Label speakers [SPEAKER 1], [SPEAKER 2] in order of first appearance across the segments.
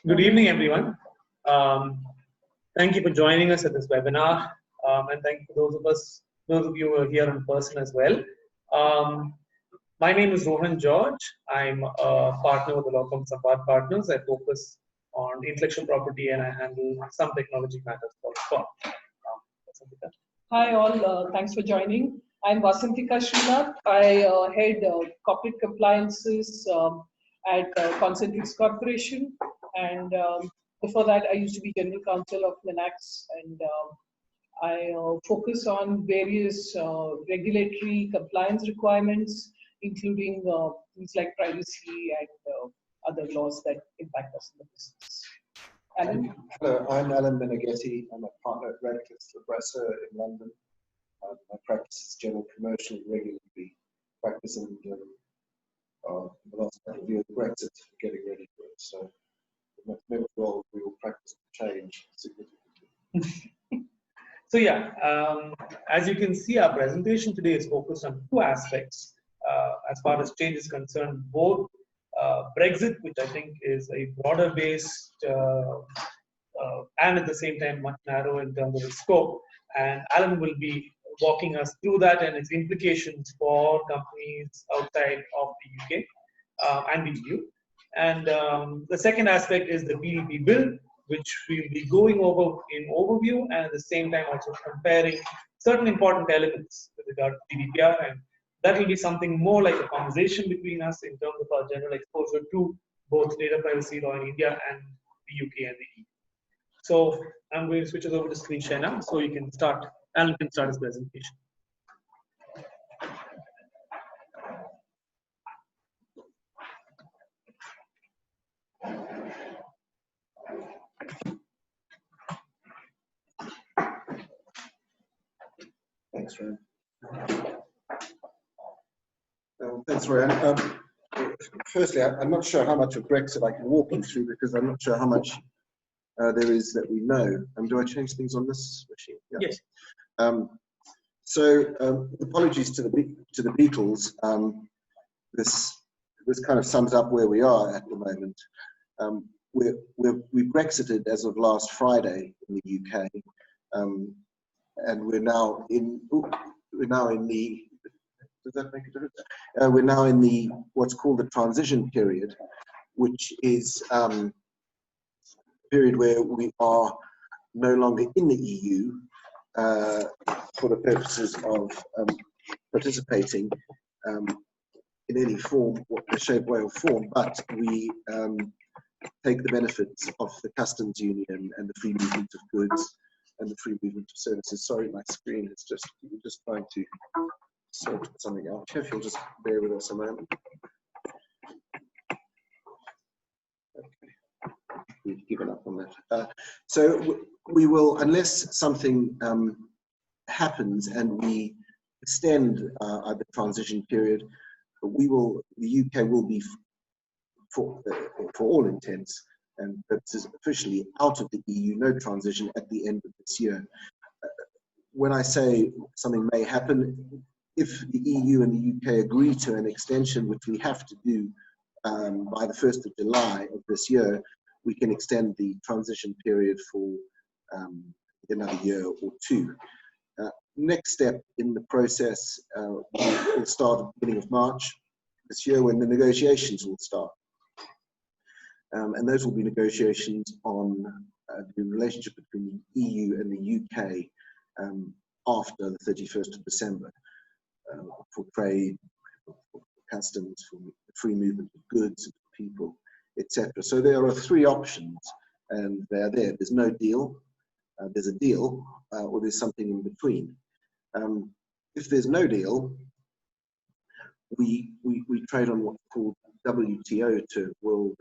[SPEAKER 1] Good evening, everyone. Thank you for joining us at this webinar, and thank you for those of you who are here in person as well. My name is Rohan George. I'm a partner with the law firm Samvad Partners. I focus on intellectual property and I handle some technology matters for the firm.
[SPEAKER 2] Hi all, thanks for joining. I'm Vasantika Srinath. I head corporate compliances at Concentrix Corporation, and before that I used to be General Counsel of Linax, and I focus on various regulatory compliance requirements, including things like privacy and other laws that impact us in the business. Alan?
[SPEAKER 3] Hello, I'm Alan Meneghetti. I'm a partner at BREXIT in London. My practice is general commercial and regulatory practice, and the last couple of years, Brexit, getting ready for it. So, in my next role, we will practice change significantly.
[SPEAKER 1] So yeah, as you can see, our presentation today is focused on two aspects as far as change is concerned, both Brexit, which I think is a broader based and at the same time much narrower in terms of the scope, and Alan will be walking us through that and its implications for companies outside of the UK and the EU. And the second aspect is the PDP Bill, which we'll be going over in overview and at the same time also comparing certain important elements with regard to GDPR, and that will be something more like a conversation between us in terms of our general exposure to both data privacy law in India and the UK and the EU. So I'm going to switch it over to screen share now, so you can start. Alan can start his presentation.
[SPEAKER 3] Thanks, Ryan. Thanks, Ryan. Firstly, I'm not sure how much of Brexit I can walk you through, because I'm not sure how much there is that we know. Do I change things on this machine?
[SPEAKER 1] Yeah. Yes.
[SPEAKER 3] Apologies to the Beatles. This kind of sums up where we are at the moment. We Brexited as of last Friday in the UK, and we're now in the. Does that make a difference? We're now in the what's called the transition period, which is a period where we are no longer in the EU for the purposes of participating in any form, shape, way, or form, but we take the benefits of the customs union and the free movement of goods and the free movement of services. Sorry, my screen is just trying to sort something out. If you'll just bear with us a moment. Okay, we've given up on that. So we will, unless something happens and we extend the transition period, the UK will be, for all intents and purposes, officially out of the EU, no transition at the end of this year. When I say something may happen, if the EU and the UK agree to an extension, which we have to do by the 1st of July of this year, we can extend the transition period for another year or two. Next step in the process will start at the beginning of March this year, when the negotiations will start. And those will be negotiations on the relationship between the EU and the UK after the 31st of December for trade, for customs, for free movement of goods and people, etc. So there are three options, and they're there. There's no deal, there's a deal, or there's something in between. If there's no deal, we trade on what's called WTO terms, World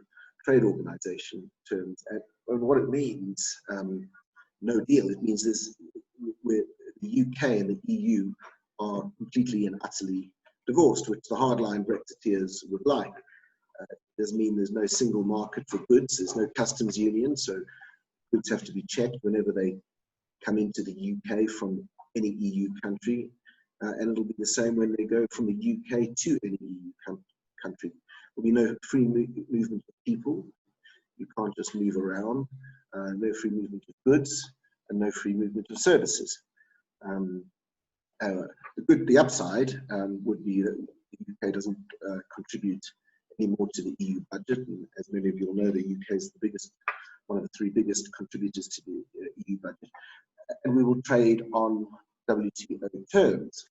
[SPEAKER 3] Trade Organization terms, and what it means, no deal, it means the UK and the EU are completely and utterly divorced, which the hardline Brexiteers would like. It does mean there's no single market for goods, there's no customs union, so goods have to be checked whenever they come into the UK from any EU country, and it'll be the same when they go from the UK to any EU country. There'll be no free movement of people, You can't just move around. No free movement of goods and no free movement of services. The upside would be that the UK doesn't contribute any more to the EU budget, and as many of you will know, the UK is the biggest, one of the 3 biggest contributors to the EU budget, and we will trade on WTO terms.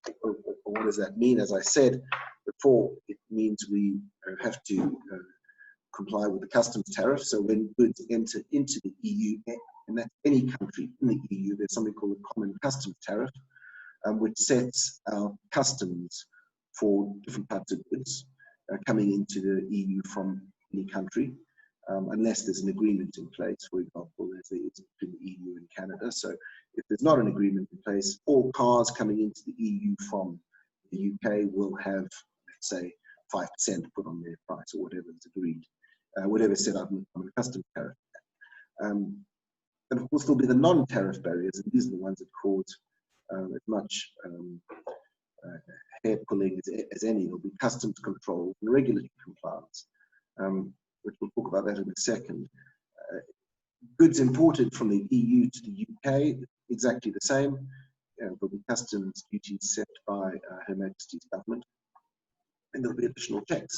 [SPEAKER 3] What does that mean? As I said before, it means we have to comply with the customs tariff. So when goods enter into the EU, and that's any country in the EU, there's something called a common customs tariff, which sets our customs for different types of goods coming into the EU from any country, unless there's an agreement in place, for example, as there is between the EU and Canada. So if there's not an agreement in place, all cars coming into the EU from the UK will have, let's say, 5% put on their price, or whatever is agreed, whatever is set up in the customs tariff. And of course, there'll be the non-tariff barriers, and these are the ones that cause as much hair pulling as any. There'll be customs control and regulatory compliance, which we'll talk about that in a second. Goods imported from the EU to the UK, exactly the same. There'll be customs duties set by Her Majesty's government. And there'll be additional checks,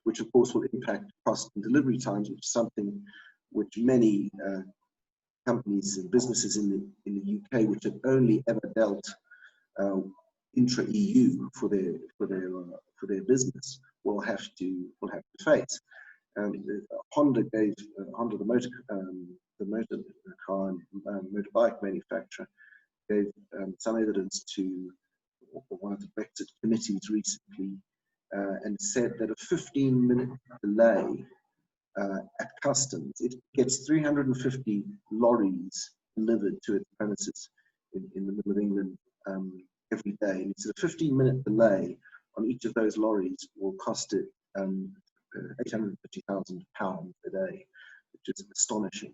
[SPEAKER 3] which of course will impact cost and delivery times, which is something which many companies and businesses in the UK, which have only ever dealt intra-EU for their business, will have to face. Honda gave Honda, the motor car and motorbike manufacturer, gave some evidence to one of the BREXIT committees recently, and said that a 15-minute delay at customs, it gets 350 lorries delivered to its premises in the middle of England every day. And it's a 15-minute delay on each of those lorries will cost it £850,000 a day, which is astonishing.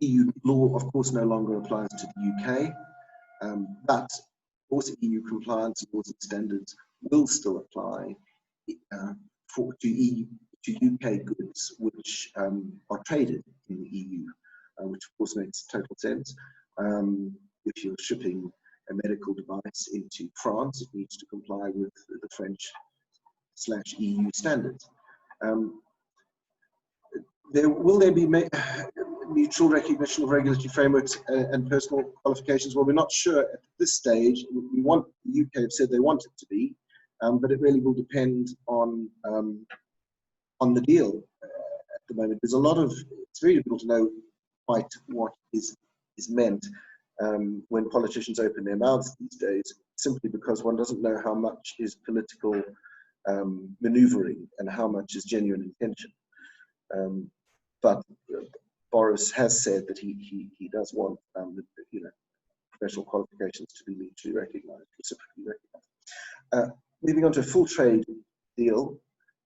[SPEAKER 3] EU law, of course, no longer applies to the UK, but of course EU compliance laws and standards will still apply to UK goods which are traded in the EU, which of course makes total sense. If you're shipping a medical device into France, it needs to comply with the French/EU standards. Will there be mutual recognition of regulatory frameworks and personal qualifications? Well, we're not sure at this stage. The UK have said they want it to be, but it really will depend on the deal at the moment. There's a lot of, it's very difficult to know quite what is meant when politicians open their mouths these days, simply because one doesn't know how much is political maneuvering and how much is genuine intention. But Boris has said that he does want professional qualifications to be mutually recognised, reciprocally recognised. Moving on to a full trade deal,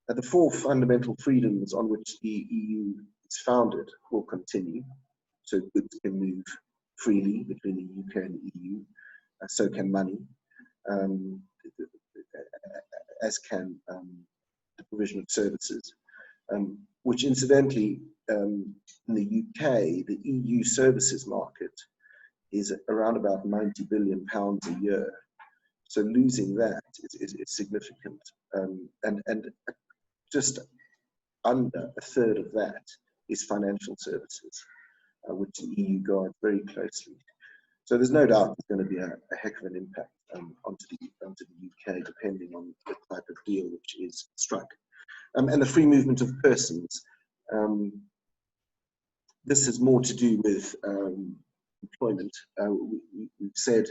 [SPEAKER 3] the 4 fundamental freedoms on which the EU is founded will continue. So goods can move freely between the UK and the EU, so can money, as can the provision of services, which incidentally, in the UK, the EU services market is around about £90 billion a year. So losing that is significant, and just under a third of that is financial services, which the EU guards very closely. So there's no doubt there's going to be a heck of an impact onto the UK, depending on the type of deal which is struck. And the free movement of persons. This has more to do with employment. We've said,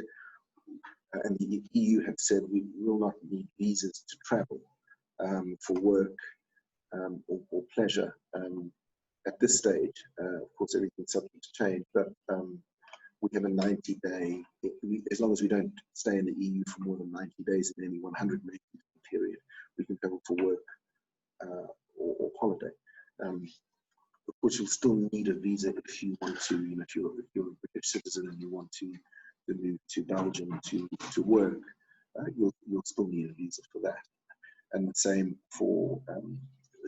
[SPEAKER 3] and the EU have said, we will not need visas to travel for work or pleasure at this stage. Of course, everything's subject to change, but we have a 90-day, as long as we don't stay in the EU for more than 90 days in any 180 period, we can travel for work or holiday. Of course, you'll still need a visa if you want to, if you're a British citizen and you want to move to Belgium to work, you'll still need a visa for that. And the same for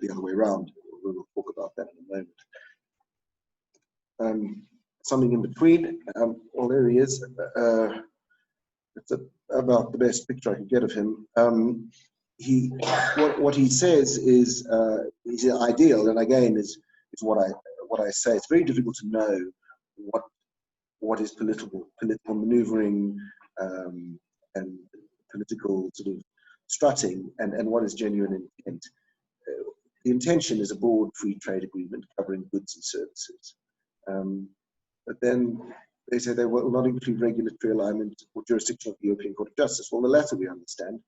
[SPEAKER 3] the other way around. about that in a moment. Something in between. Well, there he is. It's about the best picture I could get of him. What he says is ideal, and again is what I say. It's very difficult to know what is political maneuvering and political sort of strutting, and what is genuine intent. The intention is a broad free trade agreement covering goods and services, but then they say they will not include regulatory alignment or jurisdiction of the European Court of Justice. Well, the latter we understand.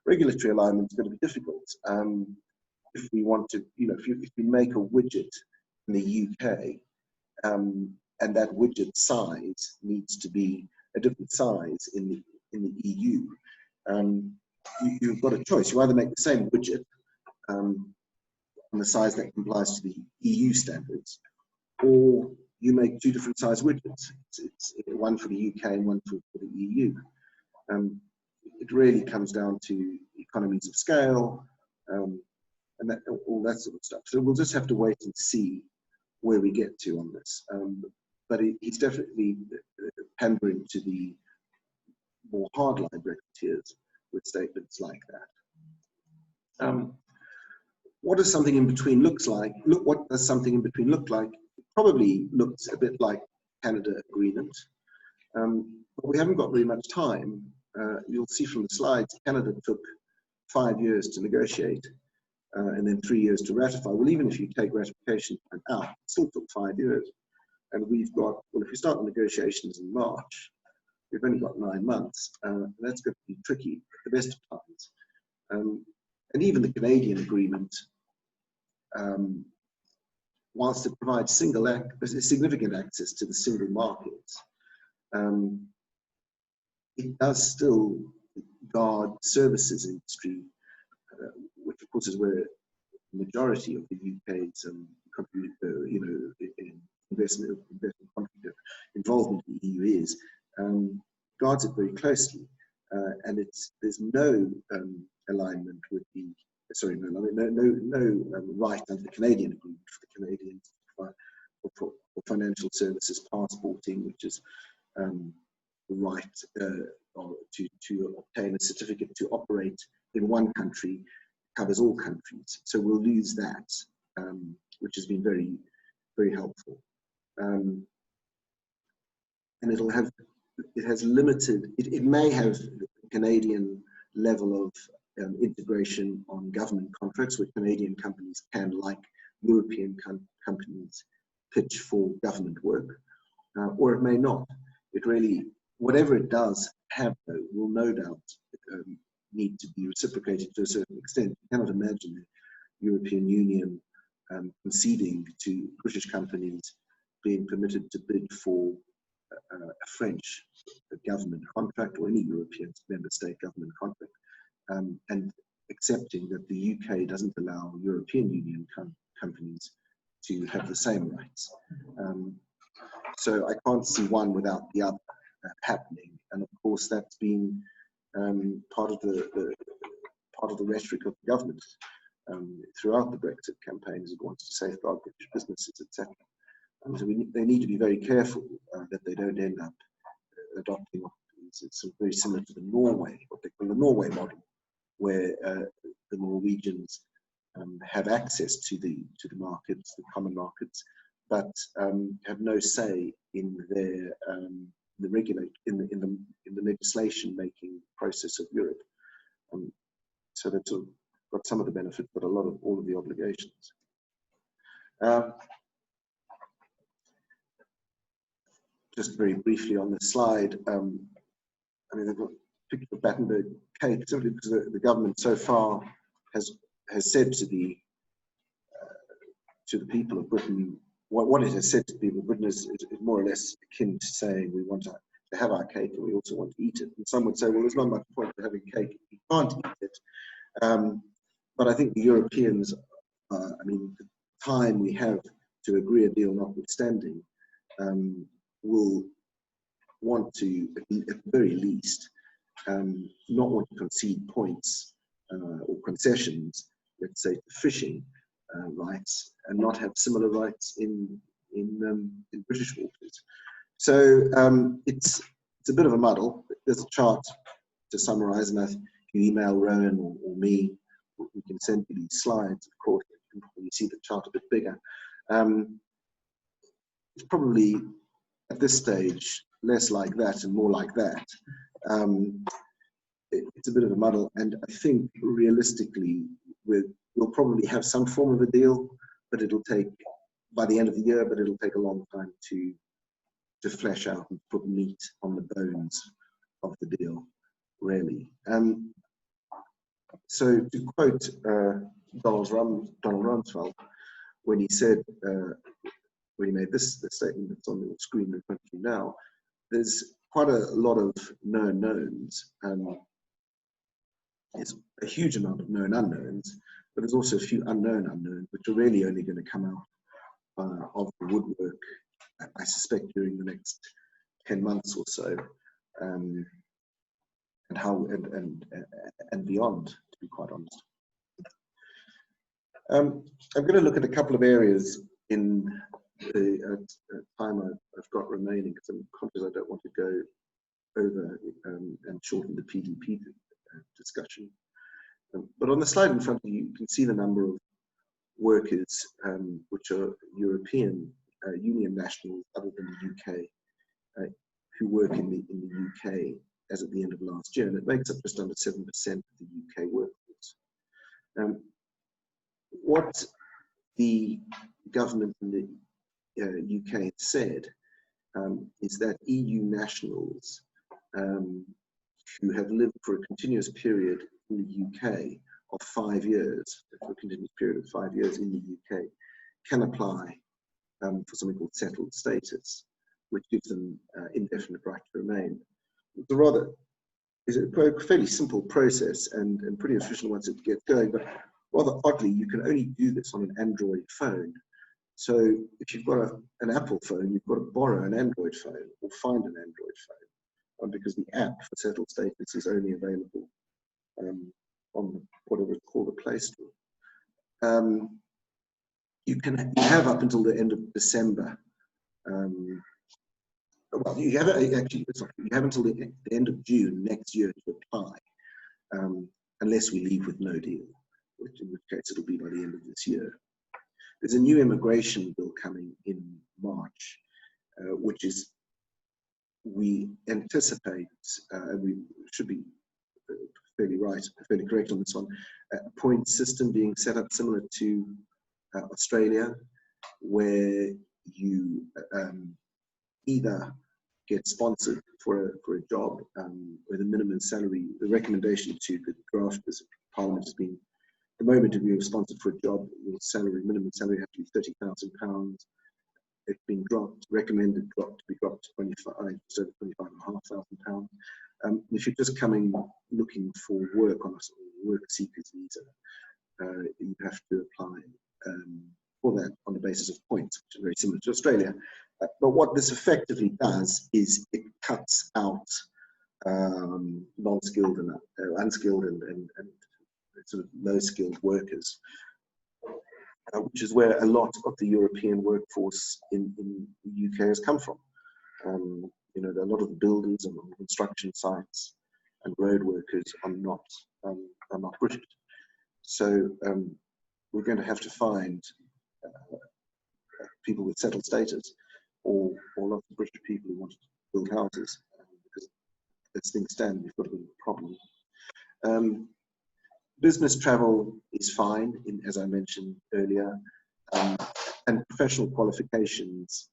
[SPEAKER 3] Regulatory alignment is going to be difficult if we want to, if we make a widget in the UK, and that widget size needs to be a different size in the EU. You've got a choice. You either make the same widget on the size that complies to the EU standards, or you make two different size widgets. It's one for the UK and one for the EU. It really comes down to economies of scale and all that sort of stuff. So we'll just have to wait and see where we get to on this. But he's definitely pandering to the more hardline Brexiteers with statements like that. What does something in between looks like? What does something in between look like? It probably looks a bit like Canada agreement, but we haven't got very much time. You'll see from the slides, Canada took 5 years to negotiate and then 3 years to ratify. Well, even if you take ratification time out, it still took 5 years. And we've got, well, if we start the negotiations in March, we've only got 9 months. That's going to be tricky at the best of times. And even the Canadian agreement, whilst it provides significant access to the single market, it does still guard services industry, which of course is where the majority of the UK's investment involvement in the EU is, guards it very closely, and there's no alignment with the no right under the Canadian agreement for the Canadians for financial services passporting, which is the right to obtain a certificate to operate in one country, covers all countries. So we'll lose that, which has been very, very helpful. And it has limited, it may have a Canadian level of integration on government contracts where Canadian companies can, like European companies, pitch for government work, or it may not. It really, whatever it does have, though, will no doubt need to be reciprocated to a certain extent. You cannot imagine the European Union conceding to British companies being permitted to bid for a French government contract or any European member state government contract, and accepting that the UK doesn't allow European Union companies to have the same rights. So I can't see one without the other happening, and of course that's been part of the rhetoric of the government throughout the Brexit campaigns. It wants to safeguard British businesses, etc. So they need to be very careful that they don't end up adopting. It's very similar to the Norway, what they call the Norway model, where the Norwegians have access to the markets, the common markets, but have no say in their in the legislation making process of Europe. So they've sort of got some of the benefit, but all of the obligations. Just very briefly on this slide, I mean, they've got a picture of Battenberg cake simply because the government so far has said to the people of Britain, what it has said to the people of Britain is more or less akin to saying we want to have our cake and we also want to eat it. And some would say, well, there's not much point in having cake if you can't eat it. But I think the Europeans, I mean, the time we have to agree a deal notwithstanding, will want to, at the very least, not want to concede points or concessions, let's say, to fishing, rights and not have similar rights in British waters. So it's a bit of a muddle. There's a chart to summarise, and if you email Rowan or me, we can send you these slides. Of course, you can probably see the chart a bit bigger. It's probably at this stage less like that and more like that. It's a bit of a muddle, and I think realistically we'll probably have some form of a deal, but it'll take, by the end of the year, but it'll take a long time to flesh out and put meat on the bones of the deal, really. So to quote Donald Rumsfeld, when he said, when he made this statement that's on the screen in front of you now, there's quite a lot of known knowns. There's a huge amount of known unknowns, but there's also a few unknown unknowns, which are really only going to come out of the woodwork, I suspect, during the next 10 months or so, and beyond, to be quite honest. I'm going to look at a couple of areas in the time I've got remaining, because I'm conscious I don't want to go over and shorten the PDP discussion. But on the slide in front of you, you can see the number of workers which are European Union nationals other than the UK who work in the UK as at the end of last year, and it makes up just under 7% of the UK workforce. What the government in the UK said is that EU nationals who have lived for a continuous period in the UK of 5 years, for a continuous period of 5 years in the UK, can apply for something called settled status, which gives them indefinite right to remain. It's a fairly simple process and pretty efficient once it gets going, but rather oddly, you can only do this on an Android phone. So if you've got an Apple phone, you've got to borrow an Android phone or find an Android phone, because the app for settled status is only available on whatever it's called, the Play Store. You have up until the end of December. Well, you have until the end of June next year to apply, unless we leave with no deal, in which case it'll be by the end of this year. There's a new immigration bill coming in March, which is, we anticipate, and we should be fairly correct on this one, a point system being set up similar to Australia, where you either get sponsored for a job with a minimum salary. The recommendation to the draft as Parliament has been, the moment if you're sponsored for a job, your minimum salary has to be £30,000. It's been recommended to be dropped to 25,500 £25,500. If you're just looking for work on a work seekers visa, you have to apply for that on the basis of points, which is very similar to Australia. But what this effectively does is it cuts out non-skilled and unskilled and sort of low-skilled workers, which is where a lot of the European workforce in the UK has come from. You know, a lot of the builders and construction sites and road workers are not British. So we're going to have to find people with settled status, or lots of British people who want to build houses, because as things stand, we've got a bit of a problem. Business travel is fine, as I mentioned earlier, and professional qualifications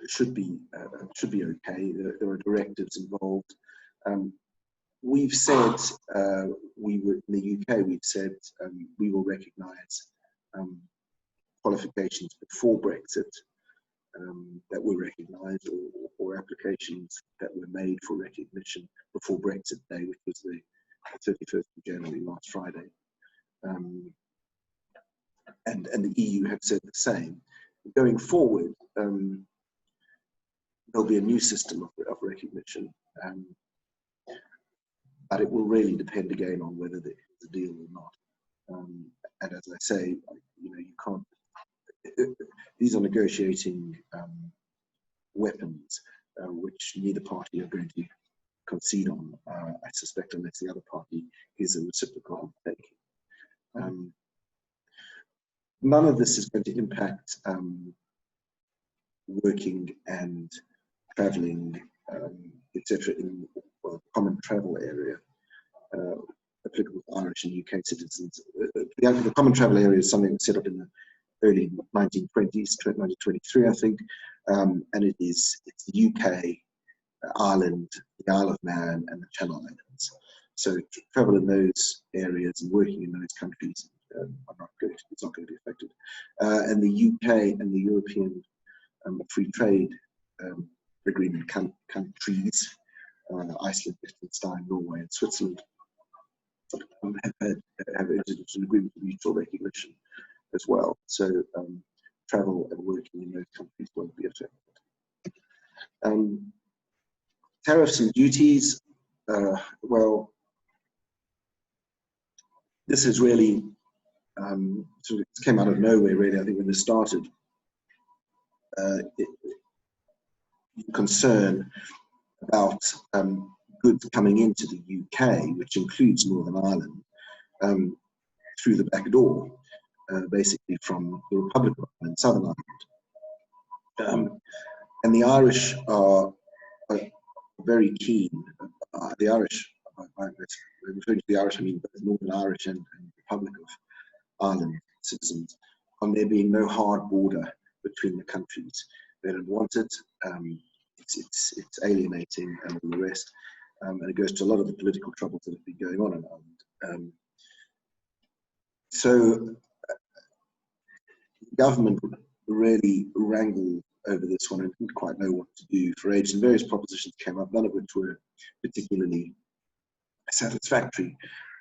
[SPEAKER 3] should be okay. There are directives involved. We've said in the UK, we've said we will recognise qualifications before Brexit that were recognised, or applications that were made for recognition before Brexit Day, which was the 31st of January, last Friday. And the EU have said the same. Going forward, there'll be a new system of recognition, but it will really depend again on whether there's a deal or not. and as I say, you know, you can't. These are negotiating weapons, which neither party are going to concede on. I suspect, unless the other party is a reciprocal undertaking. None of this is going to impact working and travelling, etc., in the common travel area applicable to Irish and UK citizens. The common travel area is something that's set up in the early 1920s, 1923, I think, and it's the UK, Ireland, the Isle of Man, and the Channel Islands. So travel in those areas and working in those countries it's not going to be affected. And the UK and the European free trade agreement countries, Iceland, Liechtenstein, Norway, and Switzerland, have entered into an agreement of mutual recognition as well. So travel and working in those countries won't be affected. Tariffs and duties, well, this is really sort of came out of nowhere, really. I think when this started, concern about goods coming into the UK, which includes Northern Ireland, through the back door, basically from the Republic of Ireland, Southern Ireland. And the Irish are very keen. The Irish, when referring to the Irish, I mean both Northern Irish and Republic of Ireland citizens, on there being no hard border between the countries. They don't want it. It's alienating and all the rest. And it goes to a lot of the political troubles that have been going on in Ireland. So the government really wrangled over this one and didn't quite know what to do for ages, and various propositions came up, none of which were particularly satisfactory.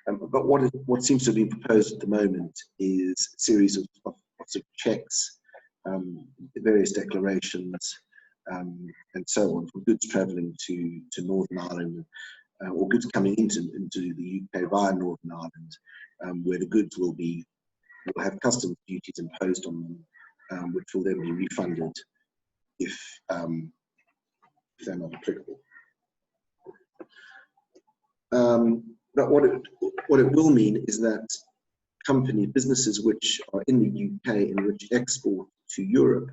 [SPEAKER 3] But what seems to be proposed at the moment is a series of sort of checks, various declarations, and so on, for goods travelling to Northern Ireland, or goods coming into the UK via Northern Ireland, where the goods will have customs duties imposed on them, which will then be refunded if they're not applicable. But what it will mean is that businesses which are in the UK and which export to Europe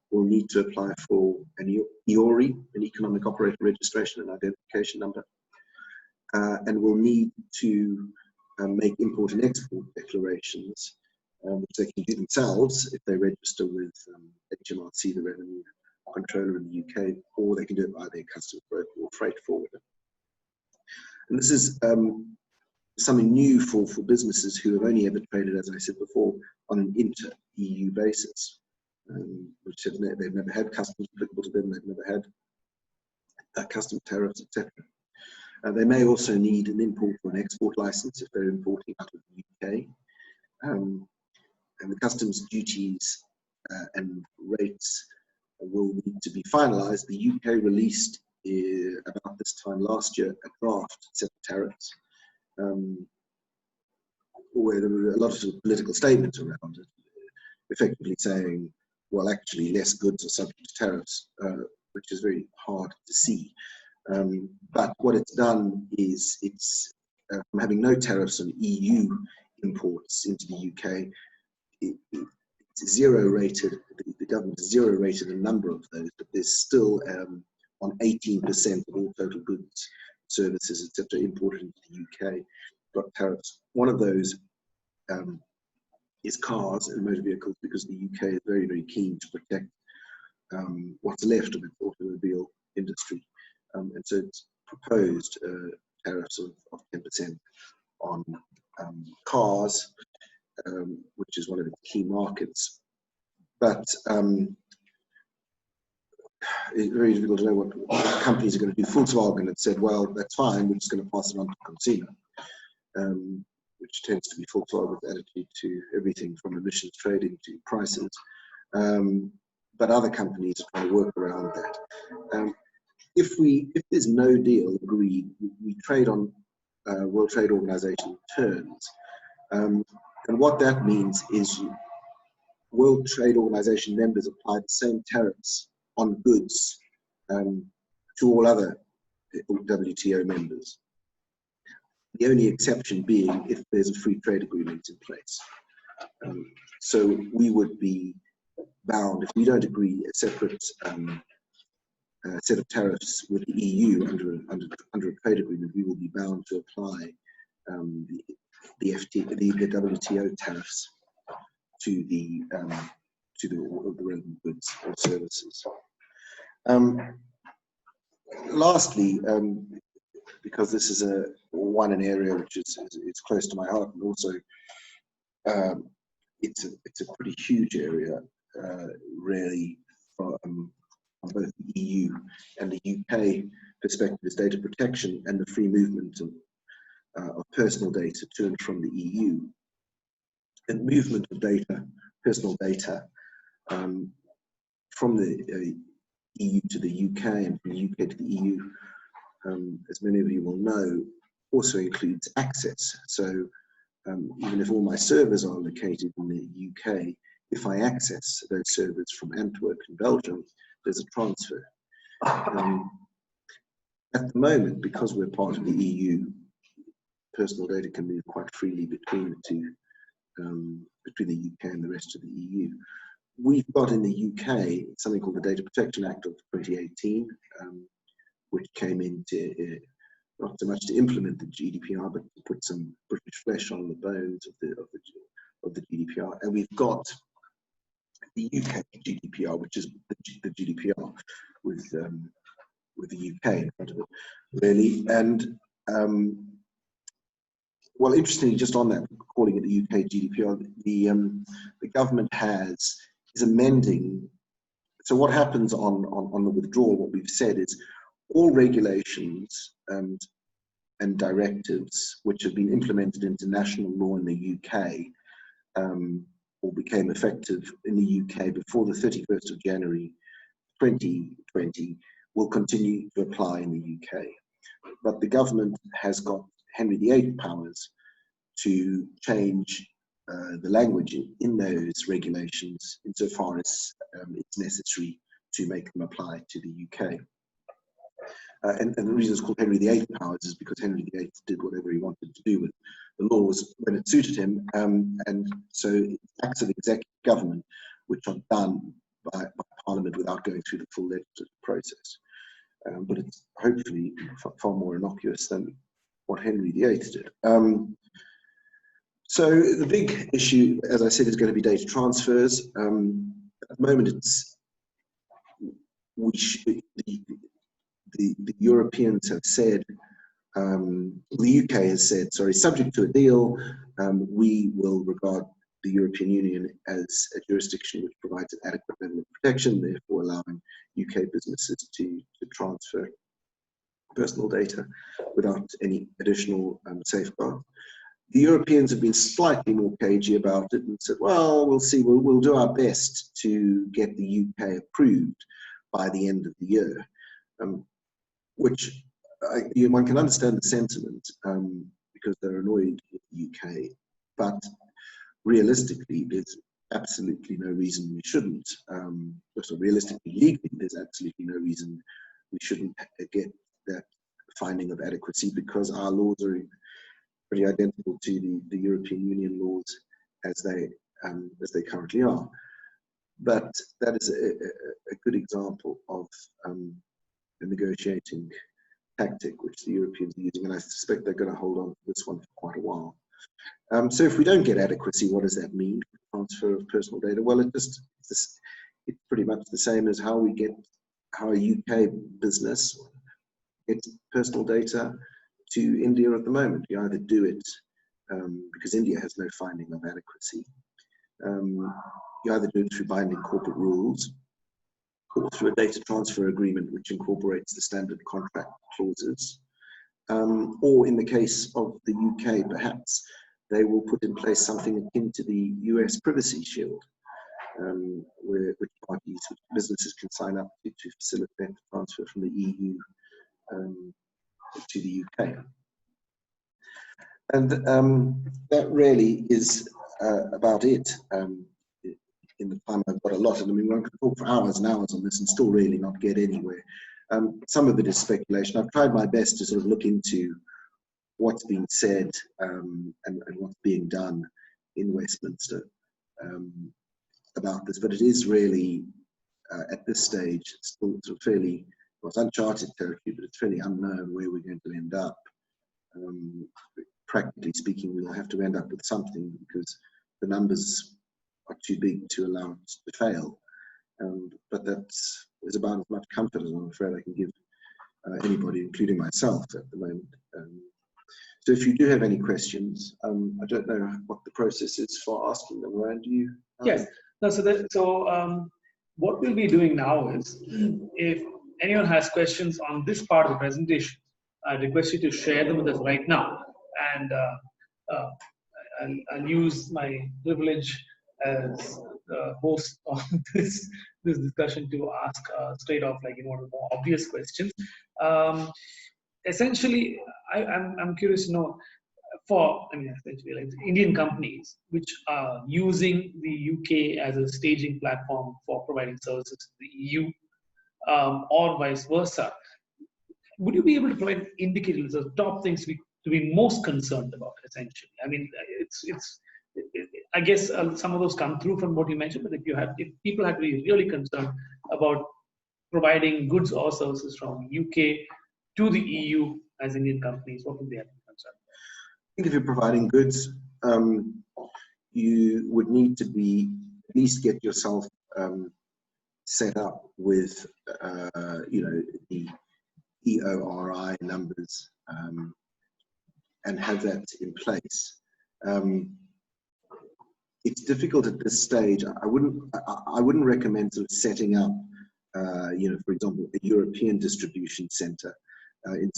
[SPEAKER 3] will need to apply for an EORI, an Economic Operator Registration and Identification Number, and will need to make import and export declarations, which they can do themselves if they register with HMRC, the Revenue Controller in the UK, or they can do it by their customs broker or freight forwarder. And this is something new for businesses who have only ever traded, as I said before, on an inter-EU basis, which they've never had customs applicable to them, they've never had customs tariffs, etc. They may also need an import or an export license if they're importing out of the UK. And the customs duties and rates will need to be finalised. The UK released about this time last year a draft set of tariffs, where there were a lot of political statements around it, effectively saying, well, actually less goods are subject to tariffs, which is very hard to see. But what it's done is it's from having no tariffs on EU imports into the UK, it's zero rated, the government has zero rated a number of those, but there's still on 18% of all total goods, services, etc., imported into the UK, got tariffs. One of those is cars and motor vehicles, because the UK is very, very keen to protect what's left of its automobile industry. And so it's proposed tariffs of 10% on cars, which is one of its key markets. But it's very difficult to know what companies are going to do. Volkswagen had said, well, that's fine, we're just going to pass it on to the consumer, which tends to be Volkswagen's attitude to everything from emissions trading to prices. But other companies are trying to work around that. If there's no deal agreed, we trade on World Trade Organization terms. And what that means is World Trade Organization members apply the same tariffs on goods to all other WTO members. The only exception being if there's a free trade agreement in place. So we would be bound, if we don't agree a separate set of tariffs with the EU under a trade agreement, we will be bound to apply the WTO tariffs to the relevant goods or services. Lastly, because this is an area which is close to my heart, and also it's a pretty huge area, really, from both the EU and the UK perspective, is data protection and the free movement of personal data to and from the EU. And movement of data, personal data, from the EU to the UK and from the UK to the EU, as many of you will know, also includes access. So even if all my servers are located in the UK, if I access those servers from Antwerp in Belgium, there's a transfer. At the moment, because we're part of the EU, personal data can move quite freely between the two, between the UK and the rest of the EU. We've got in the UK something called the Data Protection Act of 2018, which came into not so much to implement the GDPR, but to put some British flesh on the bones of the GDPR. And we've got the UK GDPR, which is the GDPR with the UK in front of it, really. And well, interestingly, just on that, calling it the UK GDPR, the government is amending. So what happens on the withdrawal? What we've said is all regulations and directives which have been implemented into national law in the UK or became effective in the UK before the 31st of January 2020 will continue to apply in the UK. But the government has got Henry VIII powers to change the language in those regulations insofar as it's necessary to make them apply to the UK. And the reason it's called Henry VIII powers is because Henry VIII did whatever he wanted to do with the laws when it suited him. And so it's acts of executive government which are done by Parliament without going through the full legislative process. But it's hopefully far more innocuous than what Henry VIII did. So the big issue, as I said, is going to be data transfers. At the moment, the Europeans have said, the UK has said, sorry, subject to a deal, we will regard the European Union as a jurisdiction which provides an adequate level of protection, therefore allowing UK businesses to transfer personal data without any additional safeguard. The Europeans have been slightly more cagey about it and said, well, we'll see, we'll do our best to get the UK approved by the end of the year, which one can understand the sentiment because they're annoyed with the UK, but realistically, there's absolutely no reason we shouldn't. So realistically, legally, there's absolutely no reason we shouldn't get that finding of adequacy because our laws are pretty identical to the European Union laws as they currently are. But that is a good example of a negotiating tactic which the Europeans are using, and I suspect they're going to hold on to this one for quite a while. So if we don't get adequacy, what does that mean? Transfer of personal data? Well, it's pretty much the same as how a UK business gets personal data to India at the moment. You either do it because India has no finding of adequacy. You either do it through binding corporate rules or through a data transfer agreement which incorporates the standard contract clauses. Or in the case of the UK, perhaps, they will put in place something akin to the US Privacy Shield, which businesses can sign up to facilitate the transfer from the EU to the UK. And that really is about it. In the time I've got allotted, I mean, one could talk for hours and hours on this and still really not get anywhere. Some of it is speculation. I've tried my best to sort of look into what's being said and what's being done in Westminster about this, but it is really at this stage still sort of fairly, well, it's uncharted territory, but it's fairly unknown where we're going to end up. Practically speaking, we'll have to end up with something because the numbers are too big to allow it to fail. But that's is about as much comfort as I'm afraid I can give anybody, including myself, at the moment. So if you do have any questions, I don't know what the process is for asking them. Ryan, do you?
[SPEAKER 1] Yes. No, so what we'll be doing now is, if anyone has questions on this part of the presentation, I request you to share them with us right now. And I'll use my privilege as the host of this discussion to ask straight off, like, one of the more obvious questions. Essentially, I'm curious to know, essentially, like Indian companies which are using the UK as a staging platform for providing services to the EU, or vice versa, would you be able to provide indicators of top things to be most concerned about, essentially? I mean, I guess some of those come through from what you mentioned, but if people had to be really concerned about providing goods or services from UK to the EU as Indian companies, what would they have to be concerned about?
[SPEAKER 3] I think if you're providing goods, you would need to at least get yourself set up with, the EORI numbers and have that in place. It's difficult at this stage. I wouldn't recommend sort of setting up, for example, a European distribution center in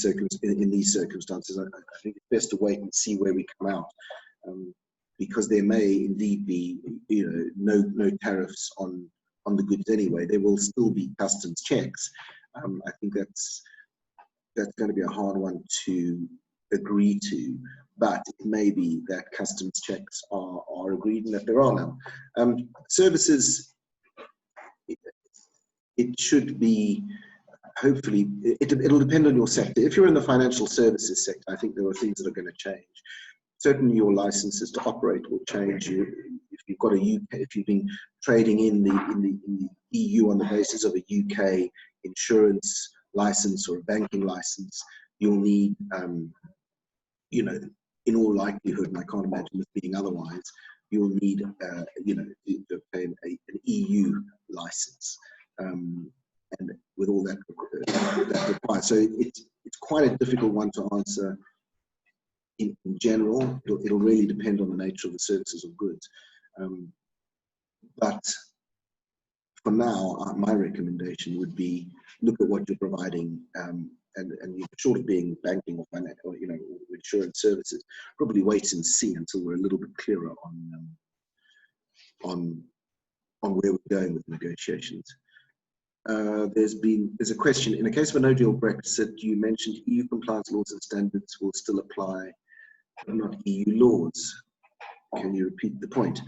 [SPEAKER 3] these circumstances. I think it's best to wait and see where we come out, because there may indeed be, no tariffs on the goods anyway. There will still be customs checks. I think that's going to be a hard one to agree to, but it may be that customs checks are agreed and that there are none. Services, it should be, hopefully, it'll depend on your sector. If you're in the financial services sector, I think there are things that are going to change. Certainly your licenses to operate will change. If you've got if you've been trading in the EU on the basis of a UK insurance license or a banking license, you'll need, in all likelihood, and I can't imagine this being otherwise, you'll need, to obtain an EU license, and with all that required. So it's quite a difficult one to answer. In general, it'll really depend on the nature of the services or goods. But for now, my recommendation would be look at what you're providing, and short of being banking or financial, or insurance services, probably wait and see until we're a little bit clearer on where we're going with negotiations. There's a question. In the case of a no-deal Brexit, you mentioned EU compliance laws and standards will still apply, but not EU laws. Can you repeat the point?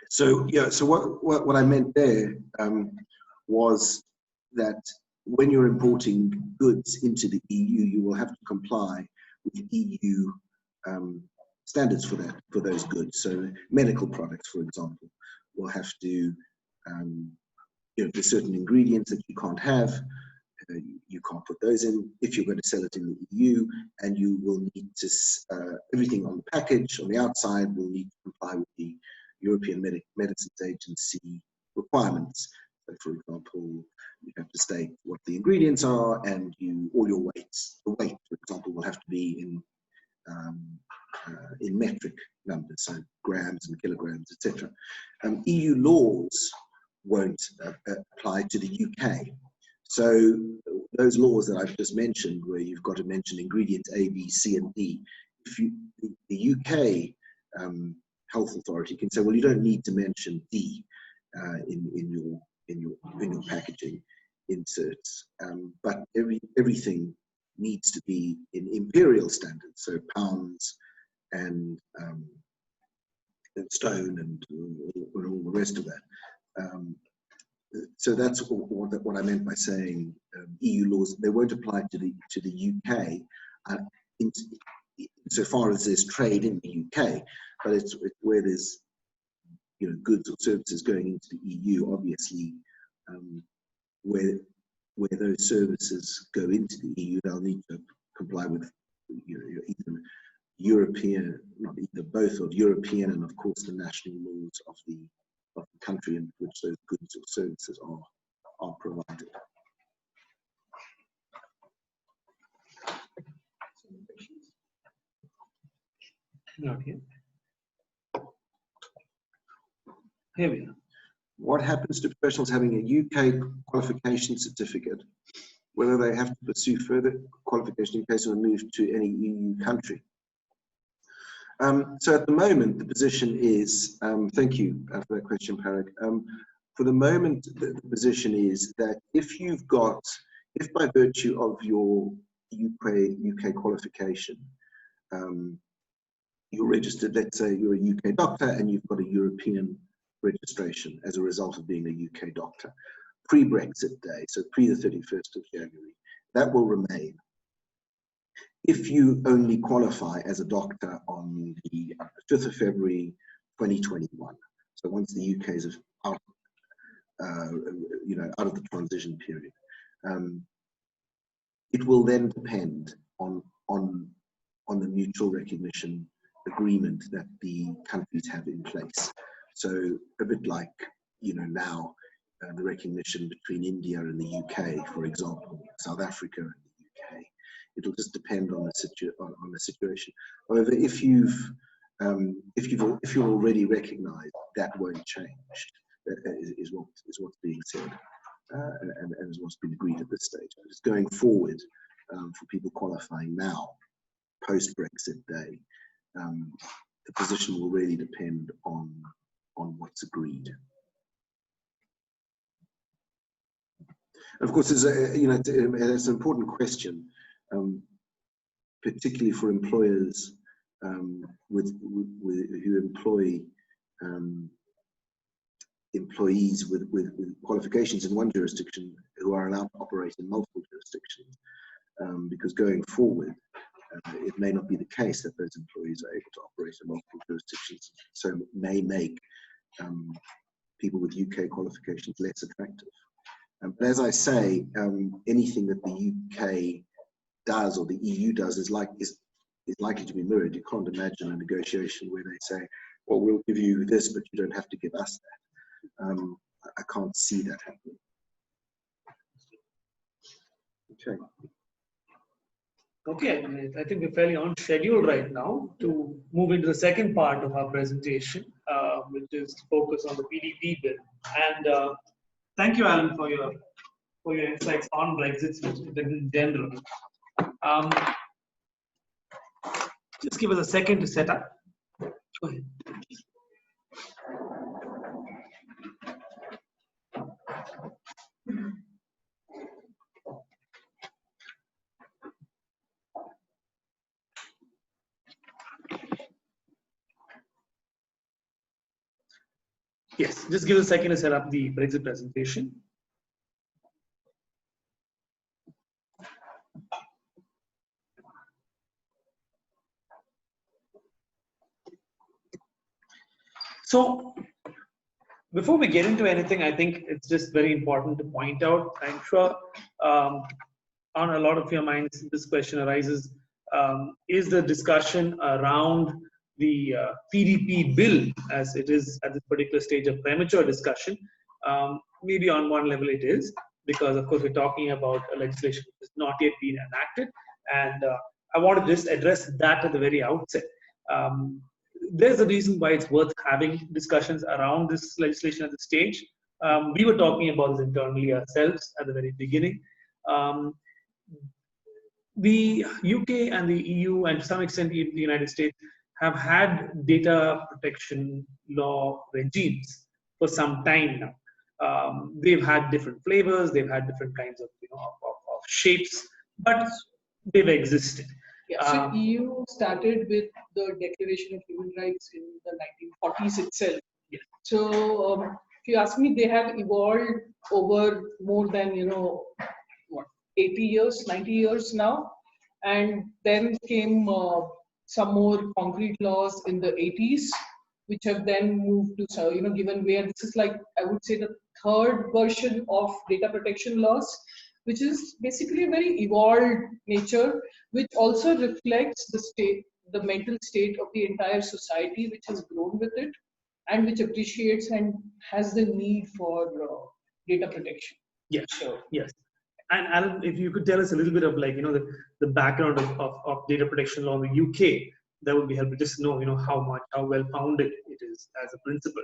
[SPEAKER 3] So what I meant there was that when you're importing goods into the EU, you will have to comply with EU standards for those goods. So medical products, for example, will have to, there's certain ingredients that you can't have. You can't put those in if you're going to sell it in the EU, and you will need to, everything on the package, on the outside, will need to comply with the European Medicines Agency requirements. So, for example, you have to state what the ingredients are, and all your weights. The weight, for example, will have to be in metric numbers, so grams and kilograms, etc. EU laws won't apply to the UK. So those laws that I've just mentioned, where you've got to mention ingredients A, B, C, and D, the UK health authority can say, well, you don't need to mention D in your packaging inserts, but everything needs to be in imperial standards, so pounds and stone and all the rest of that. So that's what I meant by saying EU laws, they won't apply to the UK so far as there's trade in the UK, but it's where there's goods or services going into the EU, obviously, where those services go into the EU, they'll need to comply with either European, not either both of European and of course the national laws of the country in which those goods or services are provided.
[SPEAKER 1] Okay. Here we are.
[SPEAKER 3] What happens to professionals having a UK qualification certificate, whether they have to pursue further qualification in case of a move to any EU country? So at the moment, the position is, thank you for that question, Parag. For the moment, the position is that if by virtue of your UK qualification, you're registered, let's say you're a UK doctor and you've got a European registration as a result of being a UK doctor, pre-Brexit day, so pre the 31st of January, that will remain. If you only qualify as a doctor on the 5th of February 2021, so once the UK is out, out of the transition period, it will then depend on the mutual recognition agreement that the countries have in place. So a bit like now the recognition between India and the UK, for example, South Africa and the UK. It'll just depend on the situation. However, if you're already recognised, that won't change. That is what's being said, and is what's been agreed at this stage. Just going forward, for people qualifying now, post Brexit day, the position will really depend on what's agreed. And of course, it's an important question. Particularly for employers who employ employees with qualifications in one jurisdiction who are allowed to operate in multiple jurisdictions, because going forward, it may not be the case that those employees are able to operate in multiple jurisdictions, so it may make people with UK qualifications less attractive. But as I say, anything that the UK does or the EU does is likely to be mirrored. You can't imagine a negotiation where they say, well, we'll give you this, but you don't have to give us that. I can't see that happening. Okay.
[SPEAKER 1] Okay, I think we're fairly on schedule right now to move into the second part of our presentation, which is to focus on the PDP bill. And thank you, Alan, for your insights on Brexit in general. Just give us a second to set up. Go ahead. Yes, just give us a second to set up the Brexit presentation. So, before we get into anything, I think it's just very important to point out, I'm sure on a lot of your minds this question arises, is the discussion around the PDP bill, as it is at this particular stage of premature discussion. Maybe on one level it is, because of course we're talking about a legislation which has not yet been enacted, and I want to just address that at the very outset. There's a reason why it's worth having discussions around this legislation at this stage. We were talking about this internally ourselves at the very beginning. The UK and the EU, and to some extent the United States, have had data protection law regimes for some time now. They've had different flavors, they've had different kinds of, of shapes, but they've existed.
[SPEAKER 2] Yeah, so EU started with the Declaration of Human Rights in the 1940s itself.
[SPEAKER 1] Yes.
[SPEAKER 2] So if you ask me, they have evolved over more than, 80 years, 90 years now. And then came some more concrete laws in the 80s, which have then moved to, given where this is like, I would say, the third version of data protection laws, which is basically a very evolved nature, which also reflects the mental state of the entire society, which has grown with it, and which appreciates and has the need for data protection.
[SPEAKER 1] Yes, sure. Yes. And Alan, if you could tell us a little bit of the background of data protection law in the UK, that would be helpful. Just to know, how well founded it is as a principle.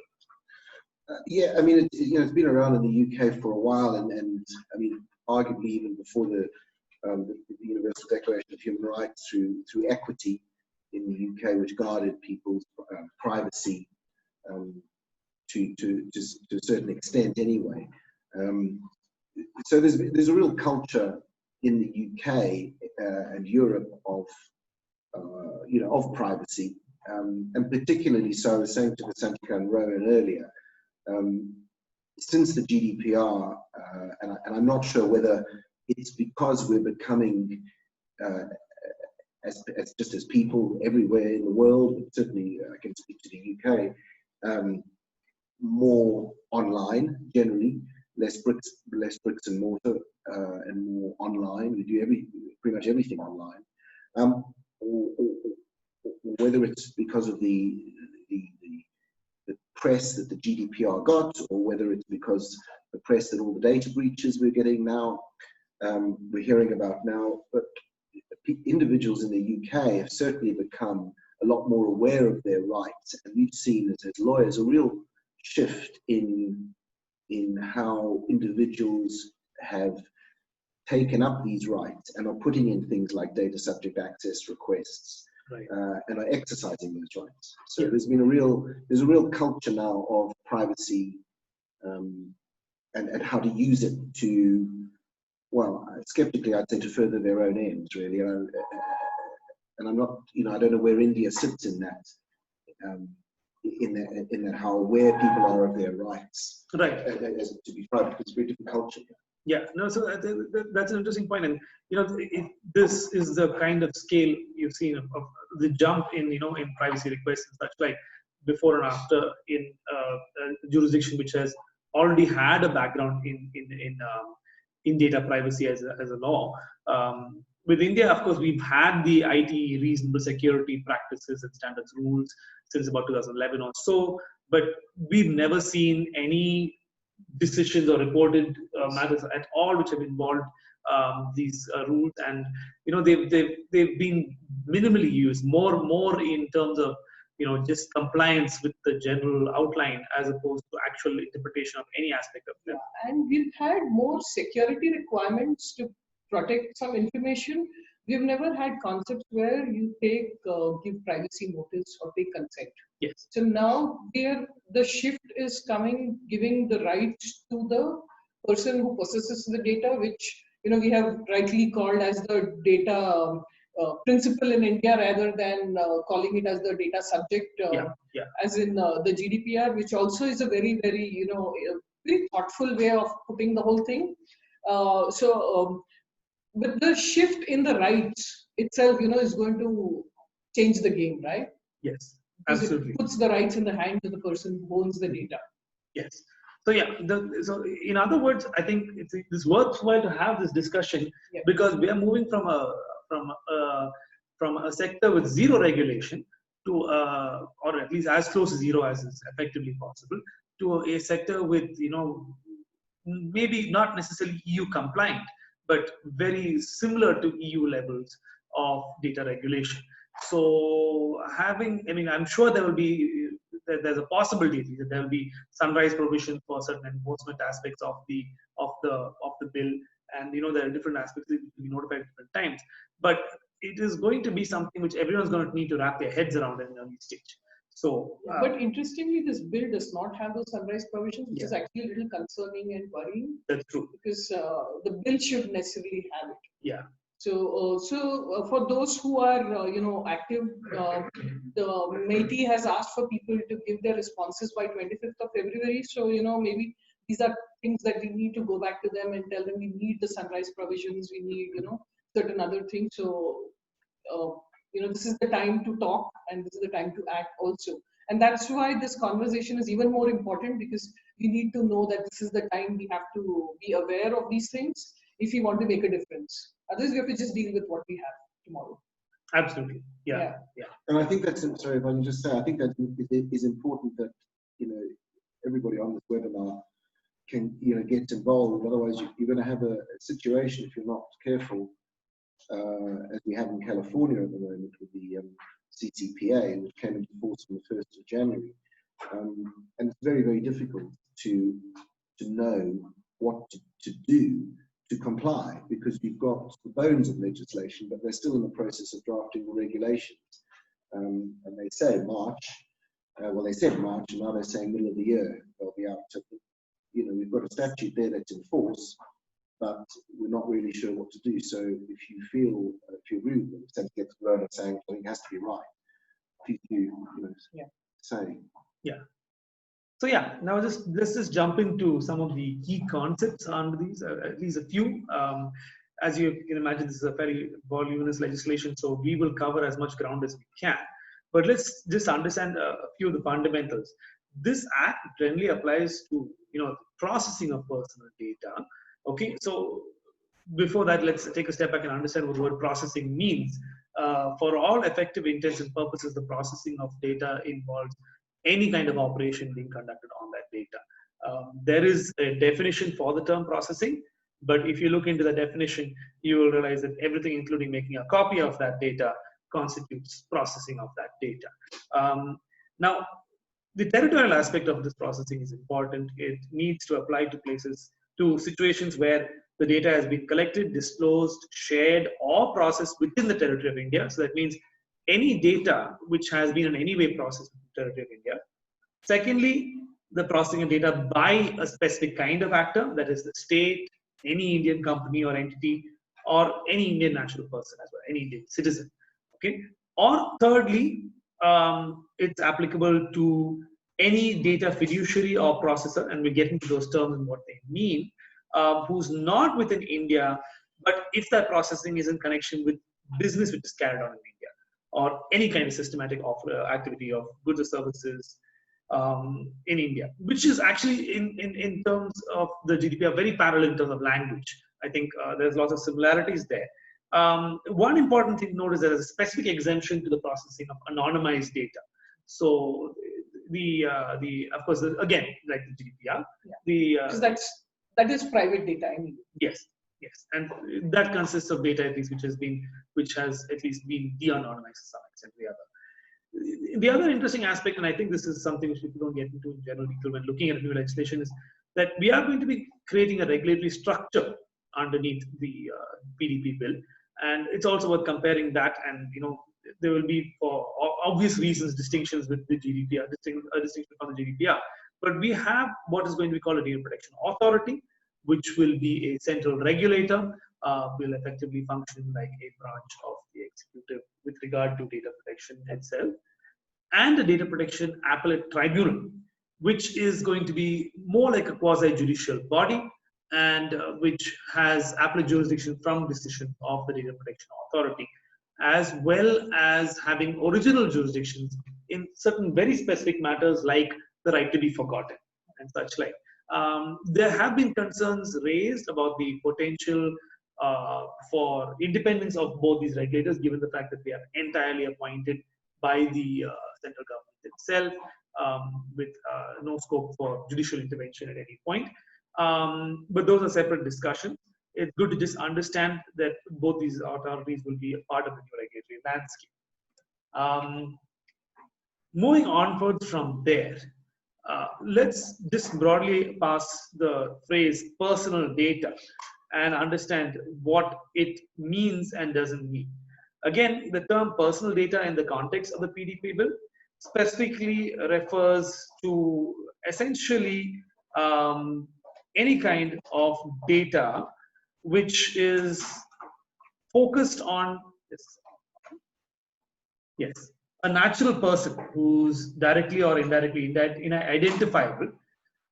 [SPEAKER 3] Yeah, I mean, it's been around in the UK for a while, and I mean, arguably even before the Universal Declaration of Human Rights through equity in the UK, which guarded people's privacy to a certain extent anyway. So there's a real culture in the UK and Europe of of privacy, and particularly so. I was saying to Vasantika and Rowan earlier, since the GDPR, and I'm not sure whether it's because we're becoming as people everywhere in the world, but certainly I can speak to the UK, more online generally. Less bricks and mortar, and more online. We do pretty much everything online. Or whether it's because of the press that the GDPR got, or whether it's because the press that all the data breaches we're getting now, we're hearing about now. But individuals in the UK have certainly become a lot more aware of their rights, and we've seen as lawyers a real shift in how individuals have taken up these rights and are putting in things like data subject access requests,
[SPEAKER 1] right,
[SPEAKER 3] and are exercising those rights. So there's a real culture now of privacy, and how to use it to, well, skeptically I'd say to further their own ends, really. And I'm not, I don't know where India sits in that. In that how aware people are of their rights,
[SPEAKER 1] right,
[SPEAKER 3] as to be private, because it's a very different culture.
[SPEAKER 1] Yeah, no, so that's an interesting point, and this is the kind of scale you've seen of the jump in in privacy requests and such, like before and after in a jurisdiction which has already had a background in data privacy as a law. With India, of course, we've had the IT reasonable security practices and standards rules since about 2011 or so, but we've never seen any decisions or reported matters at all which have involved these rules, and they've been minimally used, more in terms of just compliance with the general outline as opposed to actual interpretation of any aspect of them.
[SPEAKER 2] Yeah, and we've had more security requirements to protect some information. We've never had concepts where you give privacy notice or take consent.
[SPEAKER 1] Yes.
[SPEAKER 2] So now the shift is coming, giving the rights to the person who possesses the data, which we have rightly called as the data principle in India, rather than calling it as the data subject, as in the GDPR, which also is a very, very very thoughtful way of putting the whole thing. But the shift in the rights itself, is going to change the game, right?
[SPEAKER 1] Yes,
[SPEAKER 2] because
[SPEAKER 1] absolutely.
[SPEAKER 2] It puts the rights in the hands of the person who owns the data.
[SPEAKER 1] Yes. So yeah, so in other words, I think it's worthwhile to have this discussion, because we are moving from a sector with zero regulation to, or at least as close to zero as is effectively possible, to a sector with maybe not necessarily EU compliant, but very similar to EU levels of data regulation. So I'm sure there's a possibility that there will be sunrise provision for certain enforcement aspects of the bill, and there are different aspects that will be notified at different times. But it is going to be something which everyone's going to need to wrap their heads around in an early stage. So,
[SPEAKER 2] but interestingly, this bill does not have those sunrise provisions, which is actually a little concerning and worrying.
[SPEAKER 1] That's true.
[SPEAKER 2] Because the bill should necessarily have it.
[SPEAKER 1] Yeah.
[SPEAKER 2] So for those who are, active, the MeitY has asked for people to give their responses by 25th of February. So, maybe these are things that we need to go back to them and tell them we need the sunrise provisions, we need, certain other things. So, this is the time to talk and this is the time to act also. And that's why this conversation is even more important, because we need to know that this is the time we have to be aware of these things if we want to make a difference. Otherwise, we have to just deal with what we have tomorrow.
[SPEAKER 1] Absolutely. Yeah.
[SPEAKER 3] And I think that's, sorry, if I can just say, I think that it is important that, everybody on this webinar can, get involved. Otherwise, you're going to have a situation, if you're not careful, as we have in California at the moment with the CCPA, which came into force on the 1st of January. And it's very, very difficult to know what to do to comply, because you've got the bones of legislation, but they're still in the process of drafting the regulations. And they say March, well, they said March, and now they're saying middle of the year they'll be out to, we've got a statute there that's in force, but we're not really sure what to do. So if you feel, if you agree with them, instead of getting around saying, I think it has to be right, please do, say.
[SPEAKER 1] Yeah. So yeah, now let's just jump into some of the key concepts under these, at least a few. As you can imagine, this is a very voluminous legislation, so we will cover as much ground as we can. But let's just understand a few of the fundamentals. This act generally applies to, processing of personal data. Okay, so before that, let's take a step back and understand what the word processing means. For all effective intents and purposes, the processing of data involves any kind of operation being conducted on that data. There is a definition for the term processing, but if you look into the definition, you will realize that everything, including making a copy of that data, constitutes processing of that data. Now, the territorial aspect of this processing is important. It needs to apply to situations where the data has been collected, disclosed, shared, or processed within the territory of India. So that means any data which has been in any way processed in the territory of India. Secondly, the processing of data by a specific kind of actor, that is the state, any Indian company or entity, or any Indian natural person as well, any Indian citizen. Okay. Or thirdly, it's applicable to any data fiduciary or processor, and we get into those terms and what they mean, who's not within India, but if that processing is in connection with business which is carried on in India, or any kind of systematic activity of goods or services in India, which is actually in terms of the GDPR very parallel in terms of language. I think there's lots of similarities there. One important thing to note is there is a specific exemption to the processing of anonymized data. So of course, again, like the GDPR,
[SPEAKER 2] because that is private data. I mean.
[SPEAKER 1] Yes, and that consists of data at least which has at least been de-anonymized to some extent. The other interesting aspect, and I think this is something which people don't get into in general when looking at new legislation, is that we are going to be creating a regulatory structure underneath the PDP bill, and it's also worth comparing that. And there will be, for obvious reasons, distinctions with the GDPR, distinction from the GDPR. But we have what is going to be called a data protection authority, which will be a central regulator, will effectively function like a branch of the executive with regard to data protection itself, and a data protection appellate tribunal, which is going to be more like a quasi-judicial body, and which has appellate jurisdiction from decision of the data protection authority, as well as having original jurisdictions in certain very specific matters like the right to be forgotten and such like. There have been concerns raised about the potential for independence of both these regulators, given the fact that they are entirely appointed by the central government itself, with no scope for judicial intervention at any point. But those are separate discussions. It's good to just understand that both these authorities will be a part of the new regulatory landscape. Moving onwards from there, let's just broadly pass the phrase personal data and understand what it means and doesn't mean. Again, the term personal data in the context of the PDP bill specifically refers to essentially any kind of data which is focused on this. Yes, a natural person who's directly or indirectly identifiable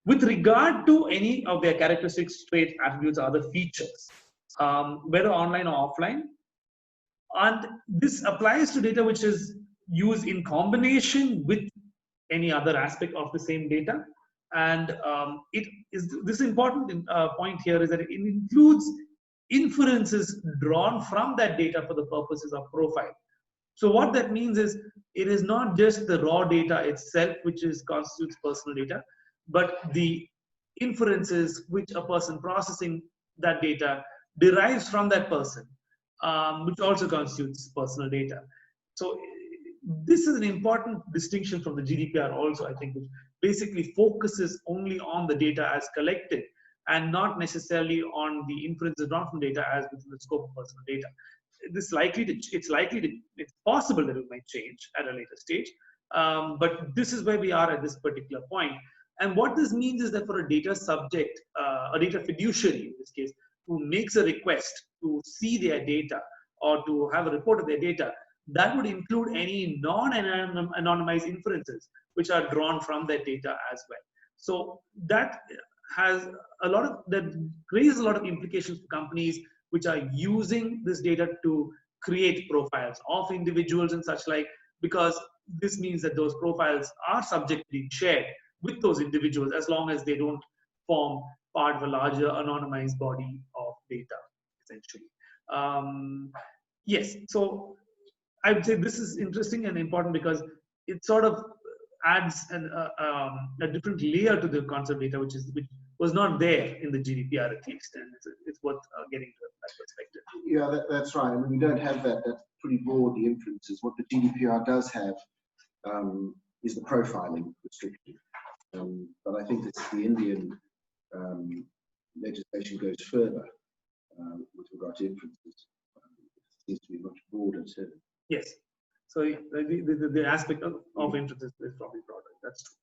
[SPEAKER 1] with regard to any of their characteristics, traits, attributes, or other features, whether online or offline. And this applies to data which is used in combination with any other aspect of the same data. And this important point here is that it includes inferences drawn from that data for the purposes of profile. So what that means is it is not just the raw data itself which constitutes personal data, but the inferences which a person processing that data derives from that person, which also constitutes personal data. So this is an important distinction from the GDPR also, I think, which basically focuses only on the data as collected and not necessarily on the inferences drawn from data as within the scope of personal data. It's possible that it might change at a later stage, but this is where we are at this particular point. And what this means is that for a data subject, a data fiduciary in this case, who makes a request to see their data or to have a report of their data, that would include any non-anonymized inferences which are drawn from that data as well. So that has that raises a lot of implications for companies which are using this data to create profiles of individuals and such like, because this means that those profiles are subject to being shared with those individuals as long as they don't form part of a larger anonymized body of data, essentially. Yes, so I would say this is interesting and important because it sort of adds a different layer to the concept data, which was not there in the GDPR at least, and it's worth getting to that perspective.
[SPEAKER 3] Yeah, that's right. I mean, we don't have that. That's pretty broad, the inferences. What the GDPR does have is the profiling restriction. But I think it's the Indian legislation goes further with regard to inferences. It seems to be much broader too.
[SPEAKER 1] Yes. So the aspect of inferences is probably broader. That's true.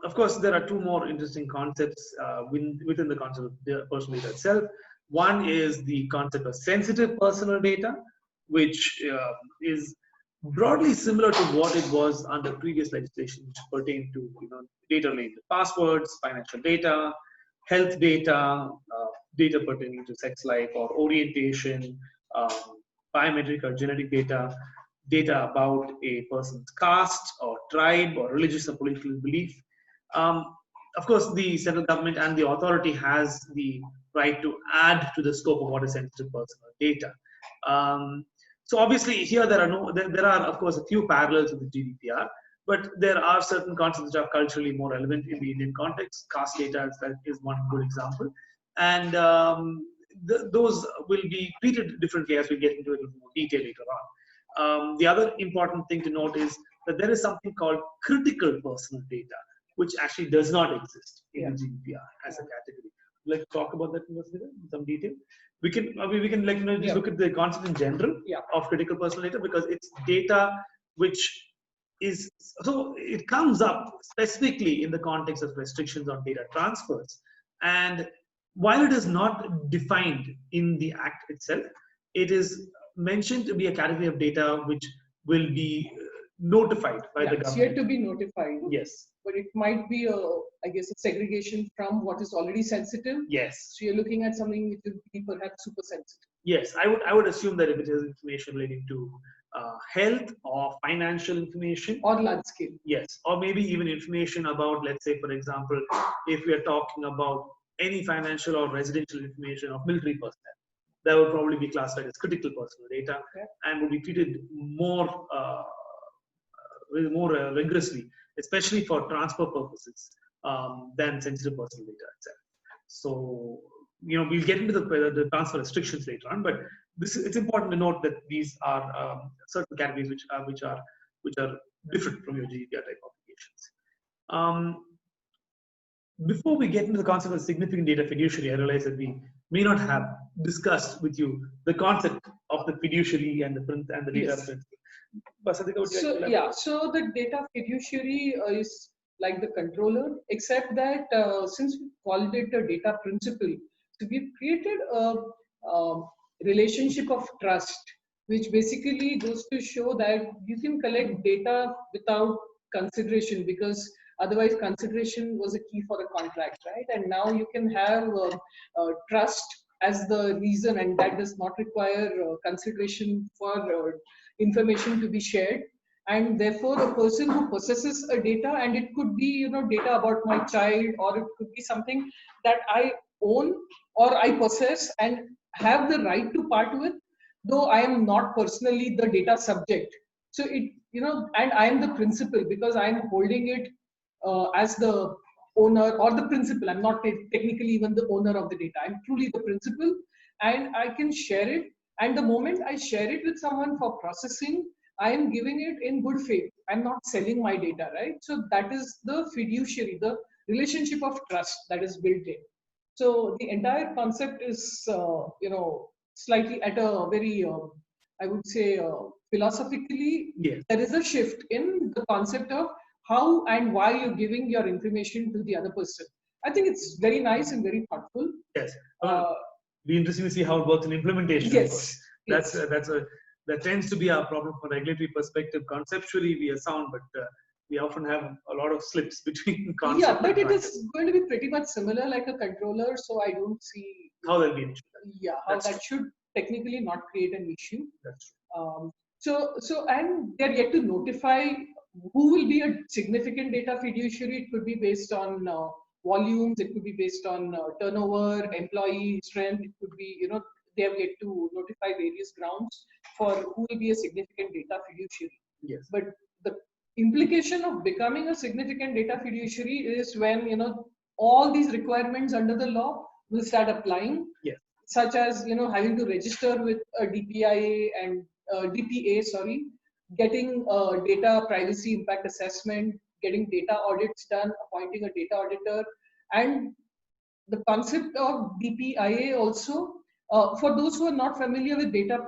[SPEAKER 1] Of course, there are two more interesting concepts within the concept of the personal data itself. One is the concept of sensitive personal data, which is broadly similar to what it was under previous legislation, which pertained to data related to passwords, financial data, health data, data pertaining to sex life or orientation, biometric or genetic data, data about a person's caste or tribe or religious or political belief. Of course, the central government and the authority has the right to add to the scope of what is sensitive personal data. So obviously here there are of course a few parallels with the GDPR, but there are certain concepts which are culturally more relevant in the Indian context. Caste data is one good example, and those will be treated differently as we get into it in more detail later on. The other important thing to note is that there is something called critical personal data, which actually does not exist in the GDPR as a category. Let's talk about that in some detail. We can just look at the concept in general of critical personal data, because it's data which is, so it comes up specifically in the context of restrictions on data transfers. And while it is not defined in the Act itself, it is mentioned to be a category of data which will be notified by the government.
[SPEAKER 2] It's yet to be notified.
[SPEAKER 1] Yes.
[SPEAKER 2] But it might be, I guess, a segregation from what is already sensitive.
[SPEAKER 1] Yes.
[SPEAKER 2] So you're looking at something which will be perhaps super sensitive.
[SPEAKER 1] Yes, I would assume that if it is information relating to health or financial information.
[SPEAKER 2] Or landscape.
[SPEAKER 1] Yes, or maybe even information about, let's say, for example, if we are talking about any financial or residential information of military personnel, that would probably be classified as critical personal data and would be treated more rigorously, especially for transfer purposes, than sensitive personal data itself. So, we'll get into the transfer restrictions later on, but it's important to note that these are certain categories which are different from your GDPR type applications. Before we get into the concept of significant data fiduciary, I realize that we may not have discussed with you the concept of the fiduciary and the data principle.
[SPEAKER 2] So the data fiduciary is like the controller, except that since we called it a data principle, so we've created a relationship of trust, which basically goes to show that you can collect data without consideration, because otherwise consideration was a key for a contract, right? And now you can have trust as the reason, and that does not require consideration for information to be shared. And therefore a person who possesses a data, and it could be, you know, data about my child, or it could be something that I own or I possess and have the right to part with, though I am not personally the data subject. So it, you know, and I am the principal because I am holding it as the owner or the principal. I'm not technically even the owner of the data. I'm truly the principal, and I can share it. And the moment I share it with someone for processing, I am giving it in good faith. I'm not selling my data, right? So that is the fiduciary, the relationship of trust that is built in. So the entire concept is, you know, slightly at a very, I would say, philosophically,
[SPEAKER 1] Yes.
[SPEAKER 2] there is a shift in the concept of how and why you're giving your information to the other person. I think it's very nice and very thoughtful.
[SPEAKER 1] Yes. Be interesting to see how it works in implementation.
[SPEAKER 2] Yes.
[SPEAKER 1] That tends to be our problem from a regulatory perspective. Conceptually, we are sound, but we often have a lot of slips between concept.
[SPEAKER 2] Yeah, but it is going to be pretty much similar like a controller, so I don't see
[SPEAKER 1] how there'll be an issue.
[SPEAKER 2] Yeah, how that should technically not create an issue.
[SPEAKER 1] That's true.
[SPEAKER 2] And they're yet to notify who will be a significant data fiduciary. It could be based on volumes, it could be based on turnover, employee strength, it could be, you know, they have yet to notify various grounds for who will be a significant data fiduciary.
[SPEAKER 1] Yes.
[SPEAKER 2] But the implication of becoming a significant data fiduciary is when, you know, all these requirements under the law will start applying.
[SPEAKER 1] Yes.
[SPEAKER 2] Such as, you know, having to register with a DPIA and DPA, sorry, getting data privacy impact assessment, getting data audits done, appointing a data auditor, and the concept of DPIA also. For those who are not familiar with data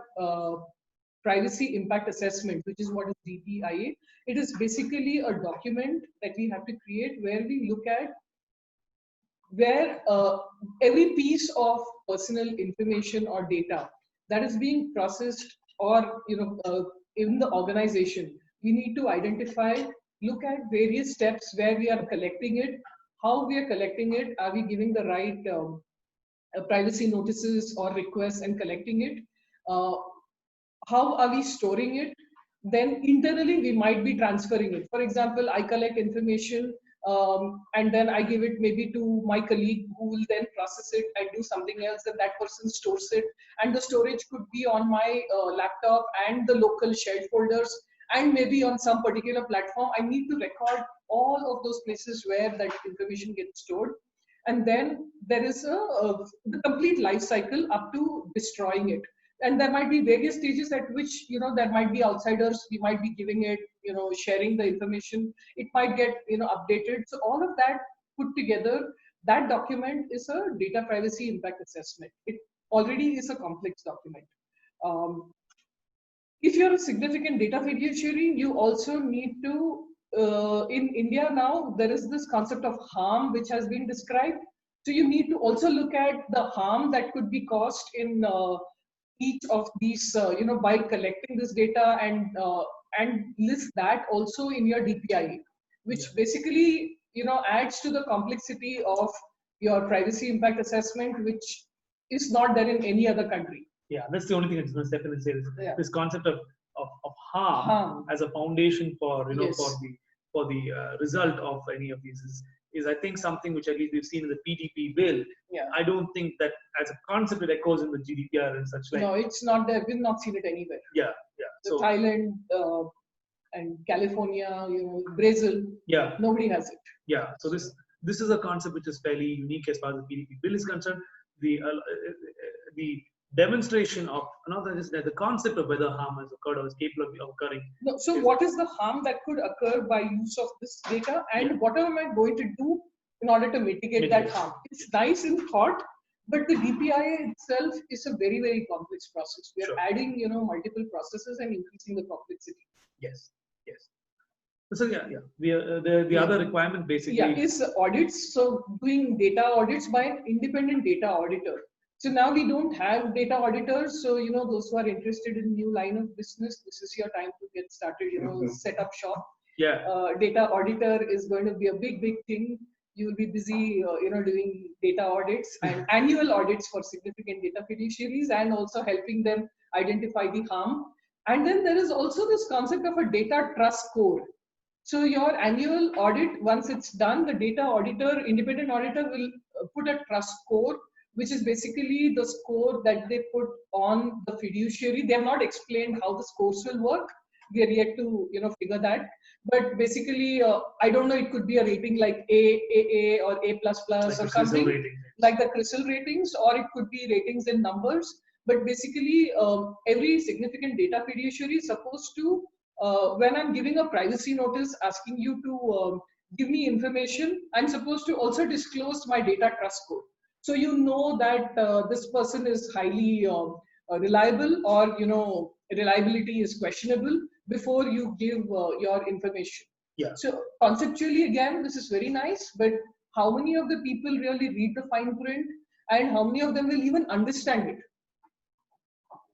[SPEAKER 2] privacy impact assessment, which is what is DPIA, it is basically a document that we have to create where we look at where every piece of personal information or data that is being processed or, you know, in the organization, we need to identify, look at various steps where we are collecting it, how we are collecting it, are we giving the right privacy notices or requests and collecting it, how are we storing it, then internally we might be transferring it. For example, I collect information and then I give it maybe to my colleague who will then process it and do something else, and that person stores it, and the storage could be on my laptop and the local shared folders, and maybe on some particular platform. I need to record all of those places where that information gets stored, and then there is the complete life cycle up to destroying it. And there might be various stages at which, you know, there might be outsiders, we might be giving it, you know, sharing the information, it might get, you know, updated. So all of that put together, that document is a data privacy impact assessment. It already is a complex document. If you're a significant data fiduciary, you also need to, in India now, there is this concept of harm which has been described. So you need to also look at the harm that could be caused in each of these, you know, by collecting this data, and list that also in your DPI, which basically, you know, adds to the complexity of your privacy impact assessment, which is not there in any other country.
[SPEAKER 1] Yeah, that's the only thing that's going to step in and say this concept of harm as a foundation for, you know, for the result of any of these is I think something which at least we've seen in the PDP Bill.
[SPEAKER 2] Yeah.
[SPEAKER 1] I don't think that as a concept it echoes in the GDPR and such like.
[SPEAKER 2] No, it's not there. We've not seen it anywhere.
[SPEAKER 1] Yeah, yeah.
[SPEAKER 2] So Thailand and California, you know, Brazil.
[SPEAKER 1] Yeah.
[SPEAKER 2] Nobody has it.
[SPEAKER 1] Yeah. So this is a concept which is fairly unique as far as the PDP Bill is concerned. The demonstration of the concept of whether harm has occurred or is capable of occurring.
[SPEAKER 2] No, so what is the harm that could occur by use of this data, and what am I going to do in order to mitigate that harm? It's nice in thought, but the DPIA itself is a very, very complex process. We are adding, you know, multiple processes and increasing the complexity.
[SPEAKER 1] Yes, yes. So the other requirement basically
[SPEAKER 2] is audits. So doing data audits by an independent data auditor. So now we don't have data auditors. So, those who are interested in new line of business, this is your time to get started, set up shop.
[SPEAKER 1] Yeah.
[SPEAKER 2] Data auditor is going to be a big, big thing. You will be busy, doing data audits and annual audits for significant data fiduciaries and also helping them identify the harm. And then there is also this concept of a data trust score. So your annual audit, once it's done, the data auditor, independent auditor will put a trust score, which is basically the score that they put on the fiduciary. They have not explained how the scores will work. We are yet to, figure that. But basically, I don't know, it could be a rating like A, AA, or A++
[SPEAKER 1] like
[SPEAKER 2] or something, like the CRISIL ratings, or it could be ratings in numbers. But basically, every significant data fiduciary is supposed to, when I'm giving a privacy notice asking you to give me information, I'm supposed to also disclose my data trust score. So you know that this person is highly reliable, or reliability is questionable before you give your information.
[SPEAKER 1] Yeah.
[SPEAKER 2] So conceptually, again, this is very nice, but how many of the people really read the fine print, and how many of them will even understand it?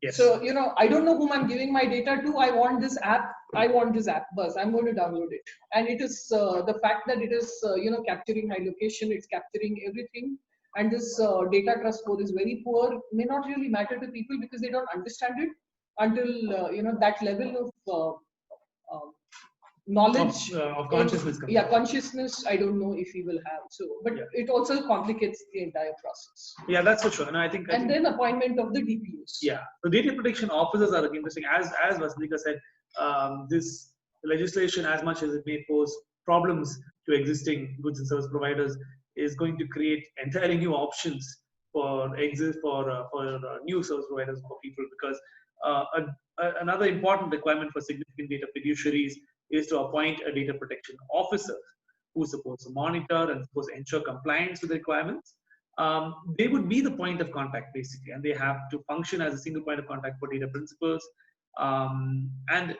[SPEAKER 1] Yes.
[SPEAKER 2] So, I don't know whom I'm giving my data to. I want this app. Bus. I'm going to download it. And it is the fact that it is, capturing my location, it's capturing everything. And this data trust score is very poor, may not really matter to people because they don't understand it until, that level of knowledge
[SPEAKER 1] of consciousness.
[SPEAKER 2] Consciousness, I don't know if we will have. So, but it also complicates the entire process.
[SPEAKER 1] Yeah, that's for sure. And I think
[SPEAKER 2] then appointment of the DPOs.
[SPEAKER 1] Yeah, the data protection officers are interesting. As Vasantika said, this legislation, as much as it may pose problems to existing goods and service providers, is going to create entirely new options for new service providers, for people, because another important requirement for significant data fiduciaries is to appoint a data protection officer who's supposed to monitor and supposed to ensure compliance with the requirements. They would be the point of contact, basically, and they have to function as a single point of contact for data principals. And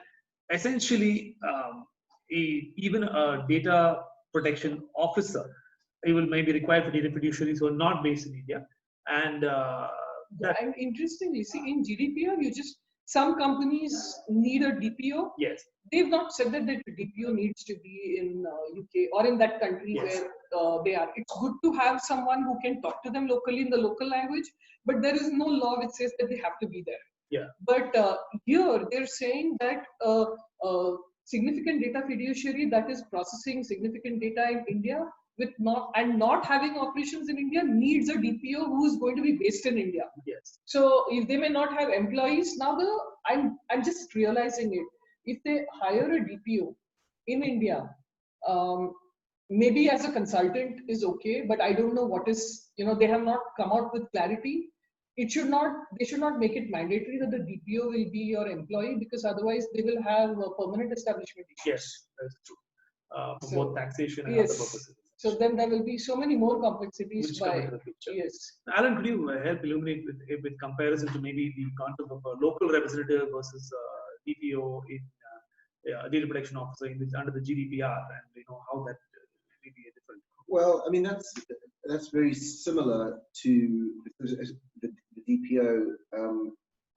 [SPEAKER 1] essentially, even a data protection officer, it will maybe required for data fiduciaries who are not based in India. And
[SPEAKER 2] and interestingly, see, in GDPR, some companies need a DPO.
[SPEAKER 1] Yes.
[SPEAKER 2] They've not said that the DPO needs to be in UK or in that country where they are. It's good to have someone who can talk to them locally in the local language, but there is no law which says that they have to be there.
[SPEAKER 1] Yeah.
[SPEAKER 2] But here they're saying that significant data fiduciary that is processing significant data in India with not having operations in India needs a DPO who is going to be based in India.
[SPEAKER 1] Yes.
[SPEAKER 2] So if they may not have employees now, I'm just realizing it. If they hire a DPO in India, maybe as a consultant is okay, but I don't know what is, they have not come out with clarity. They should not make it mandatory that the DPO will be your employee, because otherwise they will have a permanent establishment issues.
[SPEAKER 1] Yes, that's true. For both taxation and other purposes.
[SPEAKER 2] So then there will be so many more complexities.
[SPEAKER 1] Yes. Alan, could you help illuminate with comparison to maybe the concept of a local representative versus DPO in data protection officer under the GDPR, and how that may be different?
[SPEAKER 3] Well, I mean that's very similar to the DPO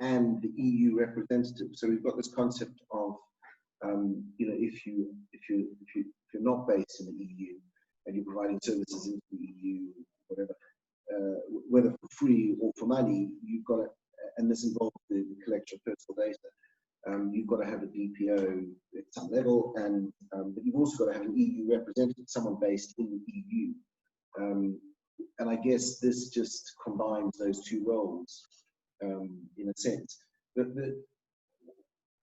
[SPEAKER 3] and the EU representative. So we've got this concept of if you're not based in the EU and you're providing services into the EU, whatever, whether for free or for money, you've got to, and this involves the collection of personal data. You've got to have a DPO at some level, and but you've also got to have an EU representative, someone based in the EU. And I guess this just combines those two roles in a sense. The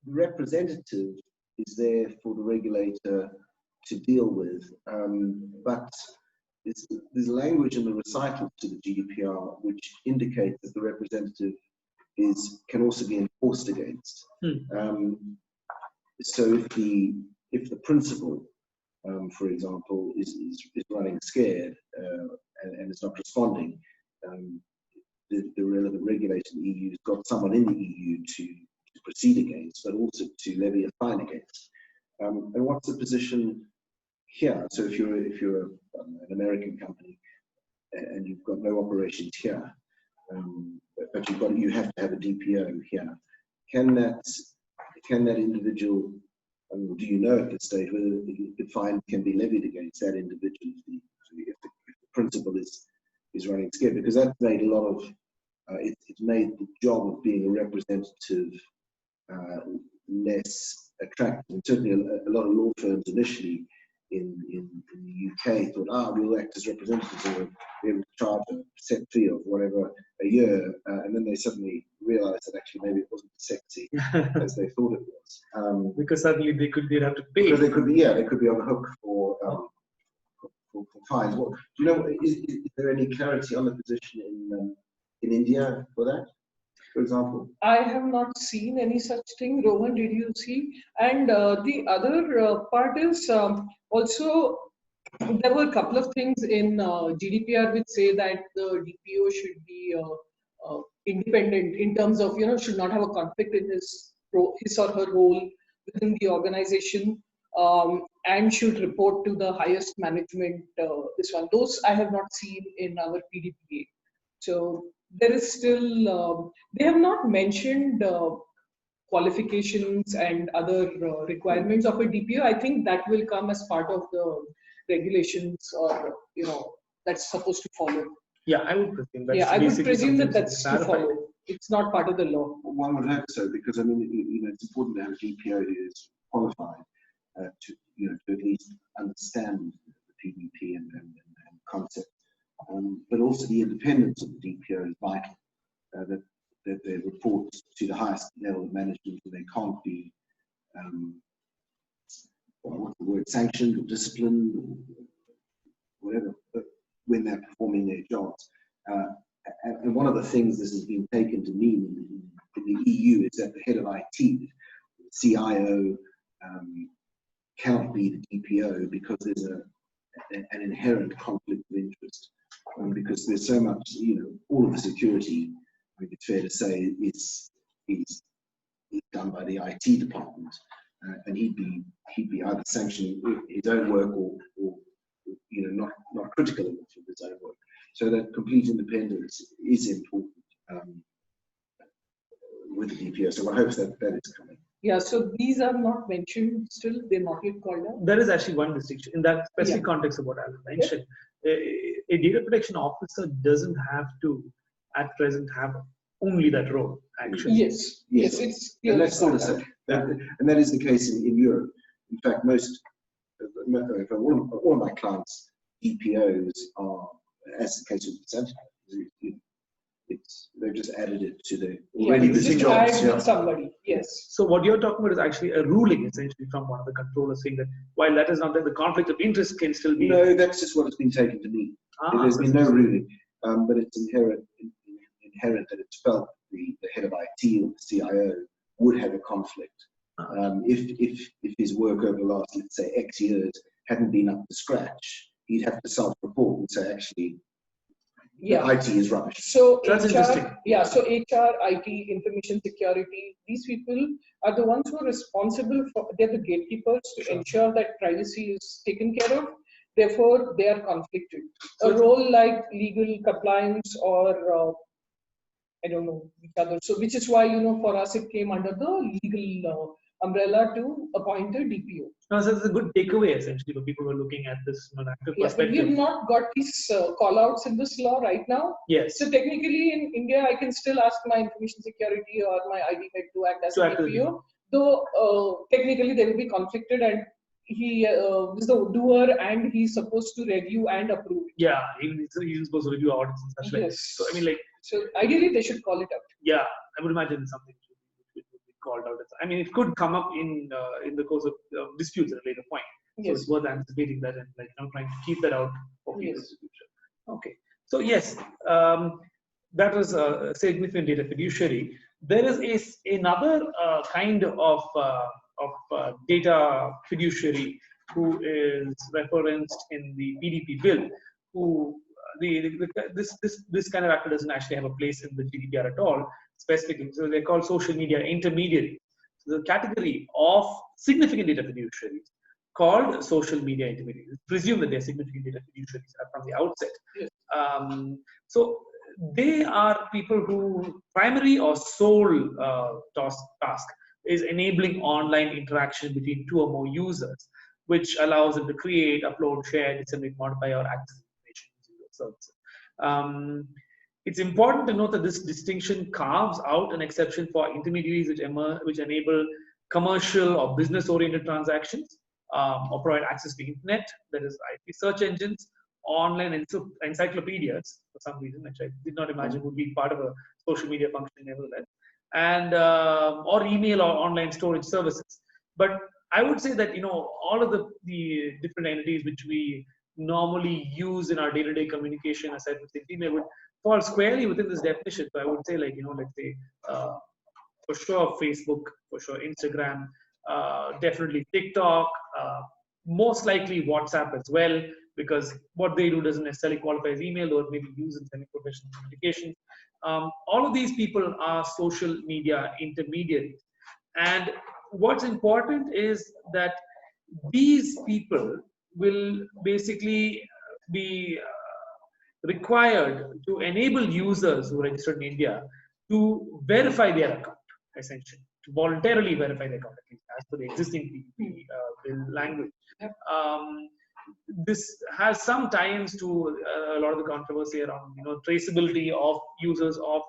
[SPEAKER 3] representative is there for the regulator to deal with, but there's language in the recitals to the GDPR which indicates that the representative can also be enforced against. So if the principal, for example, is running scared and is not responding, the relevant regulator in the EU has got someone in the EU to proceed against, but also to levy a fine against. And what's the position here? So if you're an American company and you've got no operations here, but you have to have a DPO here. Can that individual, do you know at this stage whether the fine can be levied against that individual if the principal is running scared? Because that's made a lot of, it's made the job of being a representative less attractive. And certainly a lot of law firms initially in the UK thought, we'll act as representatives and we'll be able to charge a set fee of whatever a year, and then they suddenly realised that actually maybe it wasn't as sexy as they thought it was.
[SPEAKER 1] Because suddenly they'd have to pay.
[SPEAKER 3] Because they could be on the hook for fines. Do you know? Is there any clarity on the position in India for that, for example?
[SPEAKER 2] I have not seen any such thing. Rohan, did you see? And the other part is also there were a couple of things in GDPR which say that the DPO should be independent in terms of, should not have a conflict in his or her role within the organization, and should report to the highest management. Those I have not seen in our PDP. So there is still, they have not mentioned qualifications and other requirements of a DPO. I think that will come as part of the regulations, or that's supposed to follow.
[SPEAKER 1] Yeah, I would presume.
[SPEAKER 2] I would presume that's to follow. It's not part of the law.
[SPEAKER 3] One would hope so, because I mean, it's important to have a DPO who is qualified to at least understand the PDP and concept. But also the independence of the DPO is vital. That they report to the highest level of management, and they can't be, what's the word, sanctioned or disciplined or whatever, but when they're performing their jobs. And one of the things this has been taken to mean in the EU is that the head of IT, the CIO, cannot be the DPO because there's an inherent conflict of interest. Because there's so much, all of the security, I think it's fair to say, is done by the IT department, and he'd be either sanctioning his own work or not critical enough of his own work. So that complete independence is important with the DPO. So I hope that is coming.
[SPEAKER 2] Yeah, so these are not mentioned still, they're not yet called out.
[SPEAKER 1] There is actually one distinction in that specific context of what Alan mentioned. A data protection officer doesn't have to, at present, have only that role, actually.
[SPEAKER 2] Yes. It's
[SPEAKER 3] and that's not the and that is the case in Europe. In fact, all of my clients' DPOs are, as the case with percentage, they've just added it to the already existing jobs.
[SPEAKER 2] With somebody, yes.
[SPEAKER 1] So what you're talking about is actually a ruling, essentially, from one of the controllers saying that while that is not there, the conflict of interest can still be.
[SPEAKER 3] No, that's just what it's been taken to mean. There's been no ruling, but it's inherent that it's felt the head of IT or the CIO would have a conflict if his work over the last, let's say, X years hadn't been up to scratch. He'd have to self-report and say, actually, IT is rubbish.
[SPEAKER 2] So
[SPEAKER 1] that's interesting.
[SPEAKER 2] Yeah, so HR, IT, information security, these people are the ones who are responsible for, they're the gatekeepers to ensure that privacy is taken care of. Therefore, they are conflicted. A role like legal compliance or I don't know which other. So which is why, for us, it came under the legal umbrella to appoint a DPO.
[SPEAKER 1] No, so it's a good takeaway, essentially, for people who are looking at this from an active perspective.
[SPEAKER 2] We have not got these call-outs in this law right now.
[SPEAKER 1] Yes.
[SPEAKER 2] So technically, in India, I can still ask my information security or my ID head to act as a DPO. Though technically, they will be conflicted, and he is the doer, and he's supposed to review and approve.
[SPEAKER 1] Yeah, he's supposed to review audits and such.
[SPEAKER 2] Yes.
[SPEAKER 1] Like. So
[SPEAKER 2] So ideally, they should call it out.
[SPEAKER 1] Yeah, I would imagine something would be called out. I mean, it could come up in the course of disputes at a later point. So it's worth anticipating that and trying to keep that out for people in the future. Okay. So yes, that was a significant data fiduciary. There is another kind of data fiduciary who is referenced in the PDP bill, who this kind of actor doesn't actually have a place in the GDPR at all, specifically. So they're called social media intermediaries. So the category of significant data fiduciaries called social media intermediaries. Presume that they're significant data fiduciaries from the outset.
[SPEAKER 2] Yes.
[SPEAKER 1] So they are people who primary or sole task is enabling online interaction between two or more users, which allows them to create, upload, share, disseminate, modify, or access information using those services. It's important to note that this distinction carves out an exception for intermediaries which enable commercial or business-oriented transactions or provide access to internet, that is IP search engines, online encyclopedias for some reason, which I did not imagine would be part of a social media function nevertheless, and or email or online storage services. But I would say that all of the different entities which we normally use in our day-to-day communication, aside from email, would fall squarely within this definition. So I would say, like, let's say for sure Facebook, for sure Instagram, definitely TikTok, most likely WhatsApp as well, because what they do doesn't necessarily qualify as email, though it may be used in semi-professional communication. All of these people are social media intermediaries. And what's important is that these people will basically be required to enable users who are registered in India to verify their account, essentially, to voluntarily verify their account, at least as per the existing PDP Bill language. This has some ties to a lot of the controversy around traceability of users of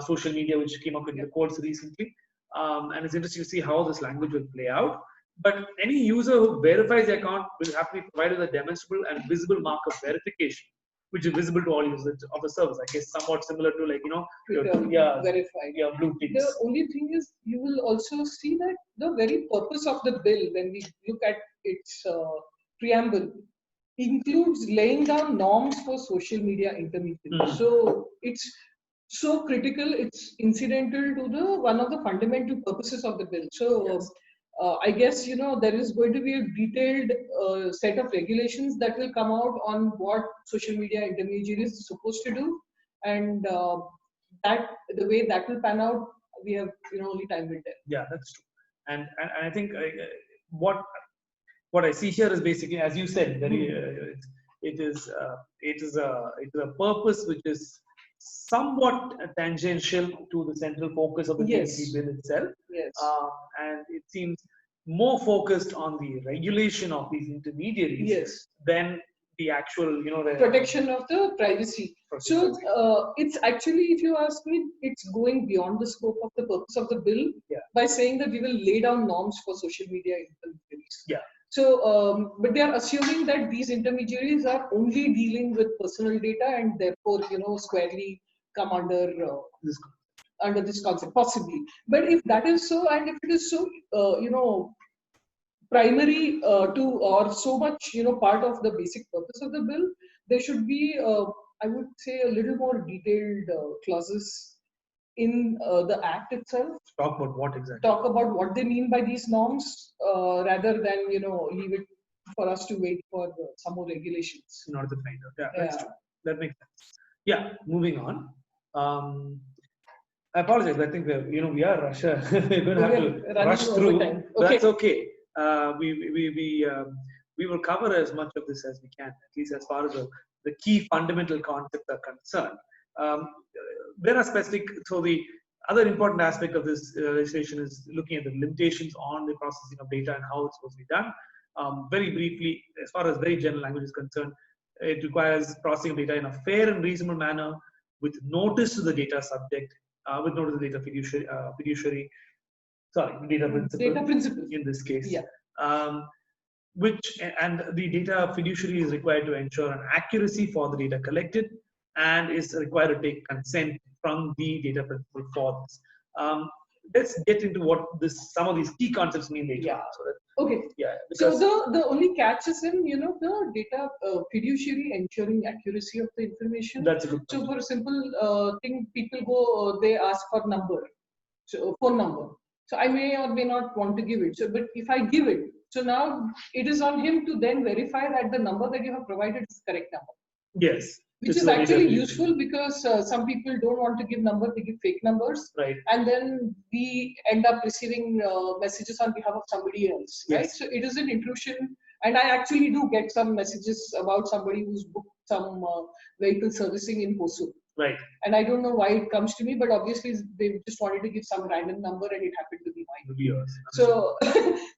[SPEAKER 1] social media, which came up in the courts recently. And it's interesting to see how this language will play out. But any user who verifies the account will have to be provided a demonstrable and visible mark of verification, which is visible to all users of the service. I guess somewhat similar to, like,
[SPEAKER 2] verified.
[SPEAKER 1] Yeah, blue ticks.
[SPEAKER 2] The only thing is, you will also see that the very purpose of the bill, when we look at its preamble, includes laying down norms for social media intermediaries. So it's so critical, it's incidental to the one of the fundamental purposes of the bill. So yes. I guess there is going to be a detailed set of regulations that will come out on what social media intermediaries are supposed to do, and that the way that will pan out, we have only time will tell.
[SPEAKER 1] Yeah, that's true. And I think what I see here is basically, as you said, very it is a purpose which is somewhat tangential to the central focus of the PDP bill itself.
[SPEAKER 2] Yes.
[SPEAKER 1] And it seems more focused on the regulation of these intermediaries than the actual, the
[SPEAKER 2] protection of the privacy. So it's actually, if you ask me, it's going beyond the scope of the purpose of the bill by saying that we will lay down norms for social media intermediaries.
[SPEAKER 1] Yeah.
[SPEAKER 2] So, but they are assuming that these intermediaries are only dealing with personal data and therefore, squarely come under this concept, possibly. But if that is so, and if it is so, primary to, or so much, part of the basic purpose of the bill, there should be, I would say, a little more detailed clauses in the act itself.
[SPEAKER 1] Talk about what exactly?
[SPEAKER 2] Talk about what they mean by these norms, rather than leave it for us to wait for some more regulations
[SPEAKER 1] in order to find out. Yeah, that's true. That makes sense. Yeah, moving on. I apologize. I think we are Russia. We're going to have to rush through. Okay. That's okay. We will cover as much of this as we can, at least as far as the key fundamental concepts are concerned. There are specific. So the other important aspect of this legislation is looking at the limitations on the processing of data and how it's supposed to be done. Very briefly, as far as very general language is concerned, it requires processing of data in a fair and reasonable manner, with notice to the data subject, with notice to the data fiduciary, data principal in this case.
[SPEAKER 2] Yeah.
[SPEAKER 1] And the data fiduciary is required to ensure an accuracy for the data collected, and is required to take consent from the data principal for this. Let's get into what some of these key concepts mean later.
[SPEAKER 2] Yeah.
[SPEAKER 1] So
[SPEAKER 2] okay.
[SPEAKER 1] Yeah.
[SPEAKER 2] So the only catch is in the data fiduciary ensuring accuracy of the information.
[SPEAKER 1] That's a good point.
[SPEAKER 2] So for a simple thing, people go, they ask for phone number. So I may or may not want to give it. So, but if I give it, so now it is on him to then verify that the number that you have provided is the correct number.
[SPEAKER 1] Yes.
[SPEAKER 2] Which is actually useful, because some people don't want to give numbers, they give fake numbers.
[SPEAKER 1] Right.
[SPEAKER 2] And then we end up receiving messages on behalf of somebody else.
[SPEAKER 1] Yes.
[SPEAKER 2] Right. So it is an intrusion. And I actually do get some messages about somebody who's booked some vehicle servicing in Hosur.
[SPEAKER 1] Right.
[SPEAKER 2] And I don't know why it comes to me, but obviously they just wanted to give some random number and it happened to be mine.
[SPEAKER 1] Viewers.
[SPEAKER 2] So,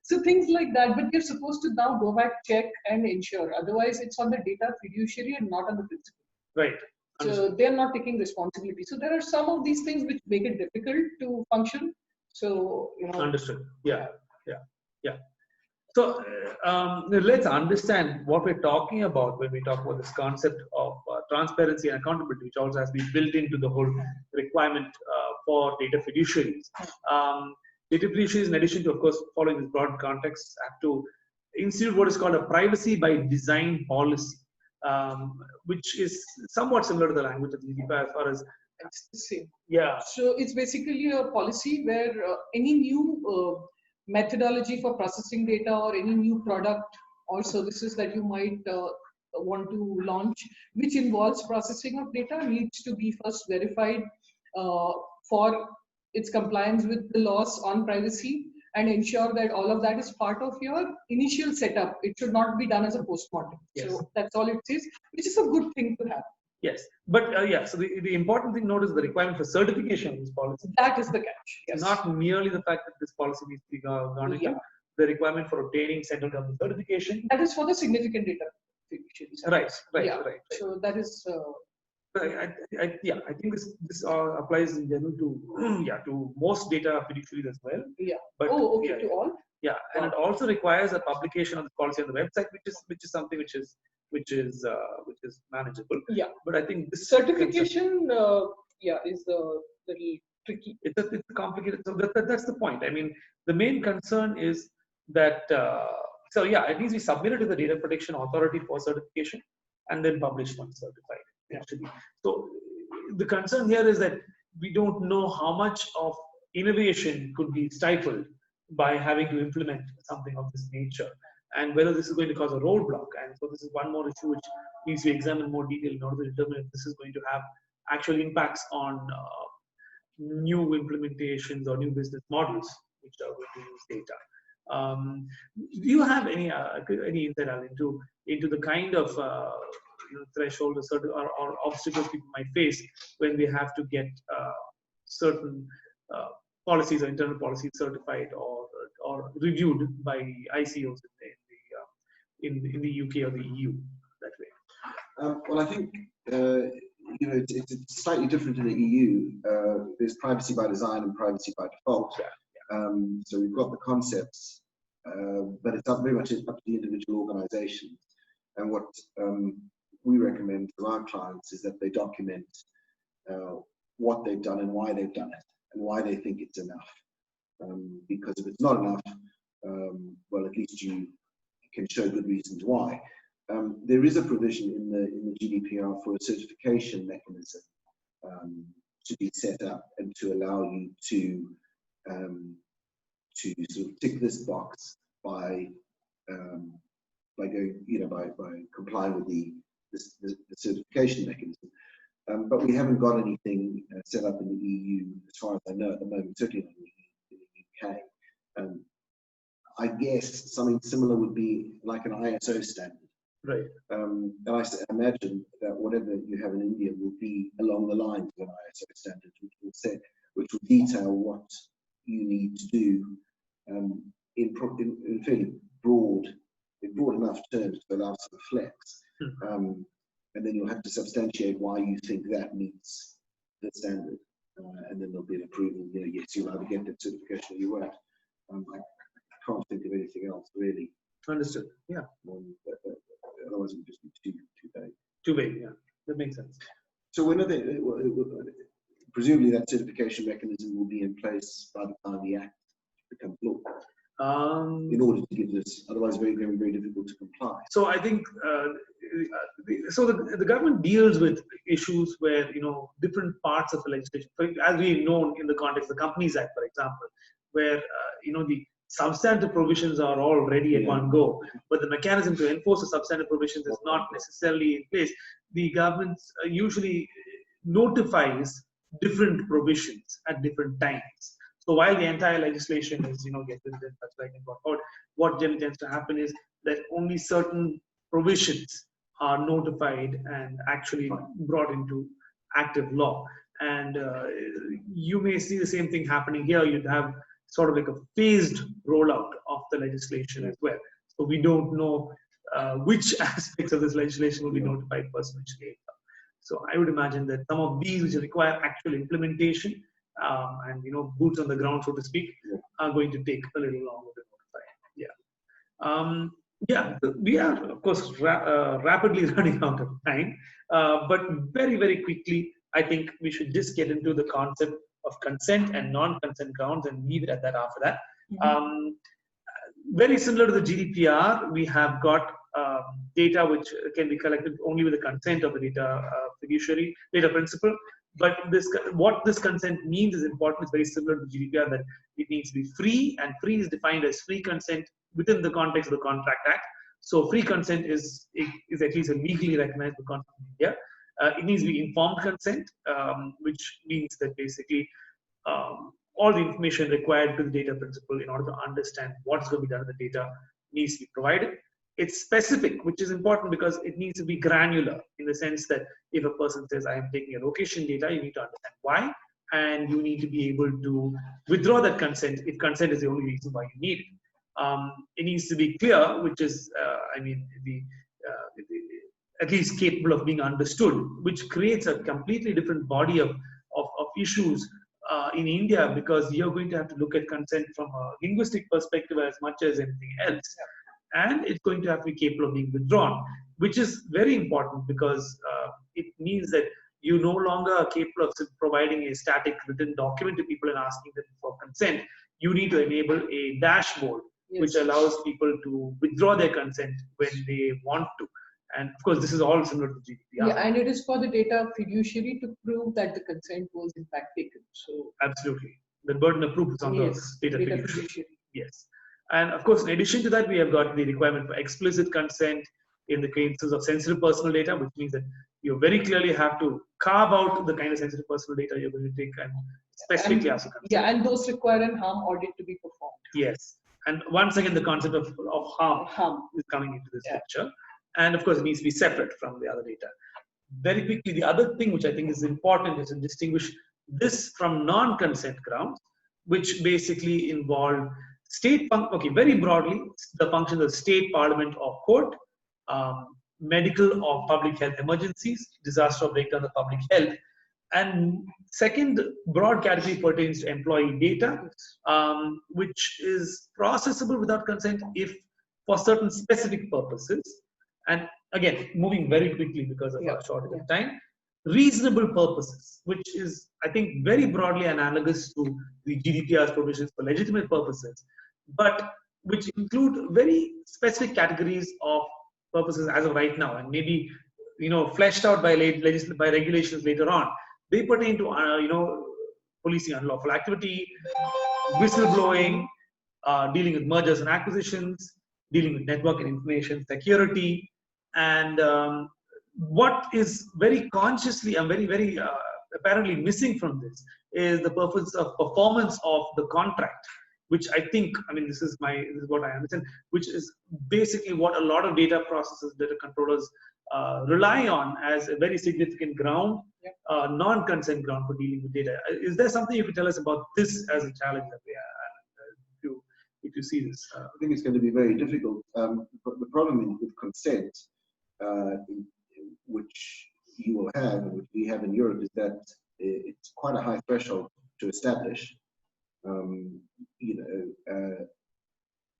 [SPEAKER 2] so things like that, but you're supposed to now go back, check and ensure. Otherwise it's on the data fiduciary and not on the principal.
[SPEAKER 1] Right.
[SPEAKER 2] So they're not taking responsibility. So there are some of these things which make it difficult to function. So, you know.
[SPEAKER 1] Understood. Yeah. So let's understand what we're talking about when we talk about this concept of transparency and accountability, which also has been built into the whole requirement for data fiduciaries. Data fiduciaries, in addition to, of course, following this broad context, have to institute what is called a privacy by design policy, which is somewhat similar to the language of the GDPR as far as
[SPEAKER 2] It's the same.
[SPEAKER 1] Yeah.
[SPEAKER 2] So it's basically a policy where any new methodology for processing data or any new product or services that you might want to launch, which involves processing of data, needs to be first verified for its compliance with the laws on privacy, and ensure that all of that is part of your initial setup. It should not be done as a postmortem.
[SPEAKER 1] Yes.
[SPEAKER 2] So that's all it says, which is a good thing to have.
[SPEAKER 1] Yes, but yeah, so the important thing note is the requirement for certification of this policy.
[SPEAKER 2] That is the catch. Yes.
[SPEAKER 1] Not merely the fact that this policy needs to be gone into, the requirement for obtaining central government certification.
[SPEAKER 2] That is for the significant data fiduciaries.
[SPEAKER 1] Right.
[SPEAKER 2] So that is.
[SPEAKER 1] I think this applies in general to to most data fiduciaries as well.
[SPEAKER 2] Yeah.
[SPEAKER 1] But,
[SPEAKER 2] to all.
[SPEAKER 1] Yeah, and it also requires a publication of the policy on the website, which is something which is manageable.
[SPEAKER 2] Yeah.
[SPEAKER 1] But I think this
[SPEAKER 2] certification, is a little tricky.
[SPEAKER 1] It's a complicated. So that's the point. I mean, the main concern is that it needs to be submitted to the Data Protection Authority for certification and then published once certified. Actually, so the concern here is that we don't know how much of innovation could be stifled by having to implement something of this nature, and whether this is going to cause a roadblock. And so this is one more issue which needs to be examined in more detail in order to determine if this is going to have actual impacts on new implementations or new business models which are going to use data. Do you have any insight into the kind of threshold or obstacles people might face when they have to get certain policies or internal policies certified or reviewed by ICOs in the UK or the EU that way?
[SPEAKER 3] Well, I think it's slightly different in the EU. There's privacy by design and privacy by default. So we've got the concepts, but it's very much up to the individual organizations. And what we recommend to our clients is that they document what they've done and why they've done it and why they think it's enough. Because if it's not enough, well, at least you can show good reasons why. There is a provision in the GDPR for a certification mechanism to be set up and to allow you to sort of tick this box by going, by complying with the certification mechanism. But we haven't got anything set up in the EU, as far as I know at the moment, certainly not in the UK. I guess something similar would be like an ISO standard.
[SPEAKER 1] Right.
[SPEAKER 3] And I imagine that whatever you have in India will be along the lines of an ISO standard, which will detail what you need to do in fairly broad enough terms to allow some flex. And then you'll have to substantiate why you think that meets the standard. And then there'll be an approval, yes, you'll either get that certification or you won't. I can't think of anything else really.
[SPEAKER 1] Understood. Yeah.
[SPEAKER 3] Otherwise it would just be too vague.
[SPEAKER 1] Too vague, yeah. That makes sense.
[SPEAKER 3] So when are they, presumably that certification mechanism will be in place by the time the Act becomes law. In order to give this, otherwise very, very, very difficult to comply.
[SPEAKER 1] So I think, the government deals with issues where, different parts of the legislation, as we've known in the context of the Companies Act, for example, where, the substantive provisions are all ready at one go, but the mechanism to enforce the substantive provisions is not necessarily in place. The government usually notifies different provisions at different times. So while the entire legislation is, gets written such like and out, what generally tends to happen is that only certain provisions are notified and actually brought into active law. And you may see the same thing happening here. You'd have sort of like a phased rollout of the legislation as well. So we don't know which aspects of this legislation will be notified first, which later. So I would imagine that some of these which require actual implementation and boots on the ground, so to speak, are going to take a little longer to notify. Yeah, we are of course rapidly running out of time, but very, very quickly, I think we should just get into the concept of consent and non-consent grounds and leave it at that after that. Very similar to the GDPR, we have got data which can be collected only with the consent of the data fiduciary, data principal. But what this consent means is important. It's very similar to GDPR, that it needs to be free, and free is defined as free consent within the context of the Contract Act. So free consent is at least a legally recognized concept in India. It needs to be informed consent, which means that basically all the information required to the data principal in order to understand what's going to be done with the data needs to be provided. It's specific, which is important because it needs to be granular in the sense that if a person says, I am taking a location data, you need to understand why, and you need to be able to withdraw that consent if consent is the only reason why you need it. It needs to be clear, which is, at least capable of being understood, which creates a completely different body of issues in India, because you're going to have to look at consent from a linguistic perspective as much as anything else. And it's going to have to be capable of being withdrawn, which is very important because it means that you no longer are capable of providing a static written document to people and asking them for consent. You need to enable a dashboard which allows people to withdraw their consent when they want to. And of course, this is all similar to GDPR.
[SPEAKER 2] Yeah, and it is for the data fiduciary to prove that the consent was in fact taken. So
[SPEAKER 1] absolutely, the burden of proof is on the data fiduciary. Yes, and of course, in addition to that, we have got the requirement for explicit consent in the cases of sensitive personal data, which means that you very clearly have to carve out the kind of sensitive personal data you're going to take and specifically ask for consent.
[SPEAKER 2] Yeah, and those require an harm audit to be performed.
[SPEAKER 1] Yes, and once again, the concept of harm is coming into this picture. And of course, it needs to be separate from the other data. Very quickly, the other thing which I think is important is to distinguish this from non-consent grounds, which basically involve very broadly, the functions of state, parliament, or court, medical or public health emergencies, disaster or breakdown of public health. And second broad category pertains to employee data, which is processable without consent if for certain specific purposes. And again, moving very quickly because of our shortage of time, reasonable purposes, which is, I think, very broadly analogous to the GDPR's provisions for legitimate purposes, but which include very specific categories of purposes as of right now, and maybe fleshed out by regulations later on. They pertain to policing unlawful activity, whistleblowing, dealing with mergers and acquisitions, dealing with network and information security. And what is very consciously and very apparently missing from this is the purpose of performance of the contract, which I think, this is what I understand, which is basically what a lot of data processors, data controllers rely on as a very significant ground, non-consent ground for dealing with data. Is there something you could tell us about this as a challenge that we have, if you see this?
[SPEAKER 3] I think it's going to be very difficult. But the problem with consent, which you will have, and which we have in Europe, is that it's quite a high threshold to establish.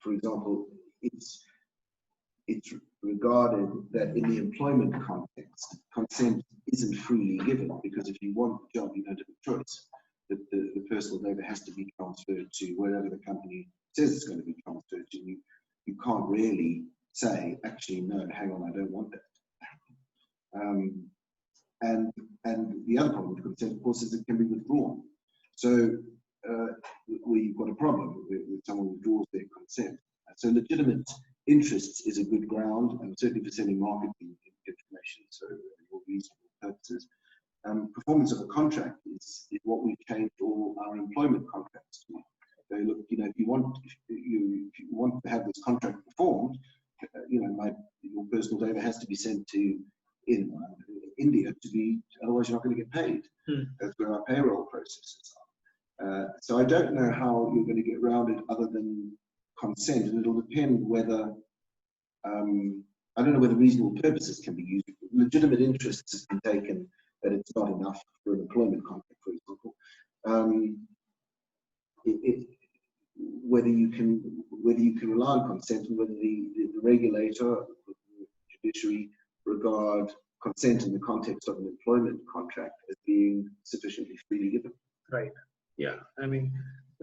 [SPEAKER 3] For example, it's regarded that in the employment context, consent isn't freely given, because if you want the job, you don't have a choice. The personal data has to be transferred to wherever the company says it's going to be transferred to. You can't really say, actually, no, hang on, I don't want that. And the other problem with consent, of course, is it can be withdrawn. So we've got a problem with someone who withdraws their consent. So legitimate interests is a good ground, and certainly for selling marketing information, so for reasonable purposes. Performance of a contract is what we've changed all our employment contracts to. So look, if you want to have this contract performed, your personal data has to be sent to in India to be, otherwise you're not going to get paid. That's where our payroll processes are. So I don't know how you're going to get around it other than consent, and it'll depend whether, I don't know whether reasonable purposes can be used. Legitimate interests has been taken that it's not enough for an employment contract, for example. Whether you can rely on consent, and whether the regulator, the judiciary, regard consent in the context of an employment contract as being sufficiently freely given.
[SPEAKER 1] Right. Yeah. I mean,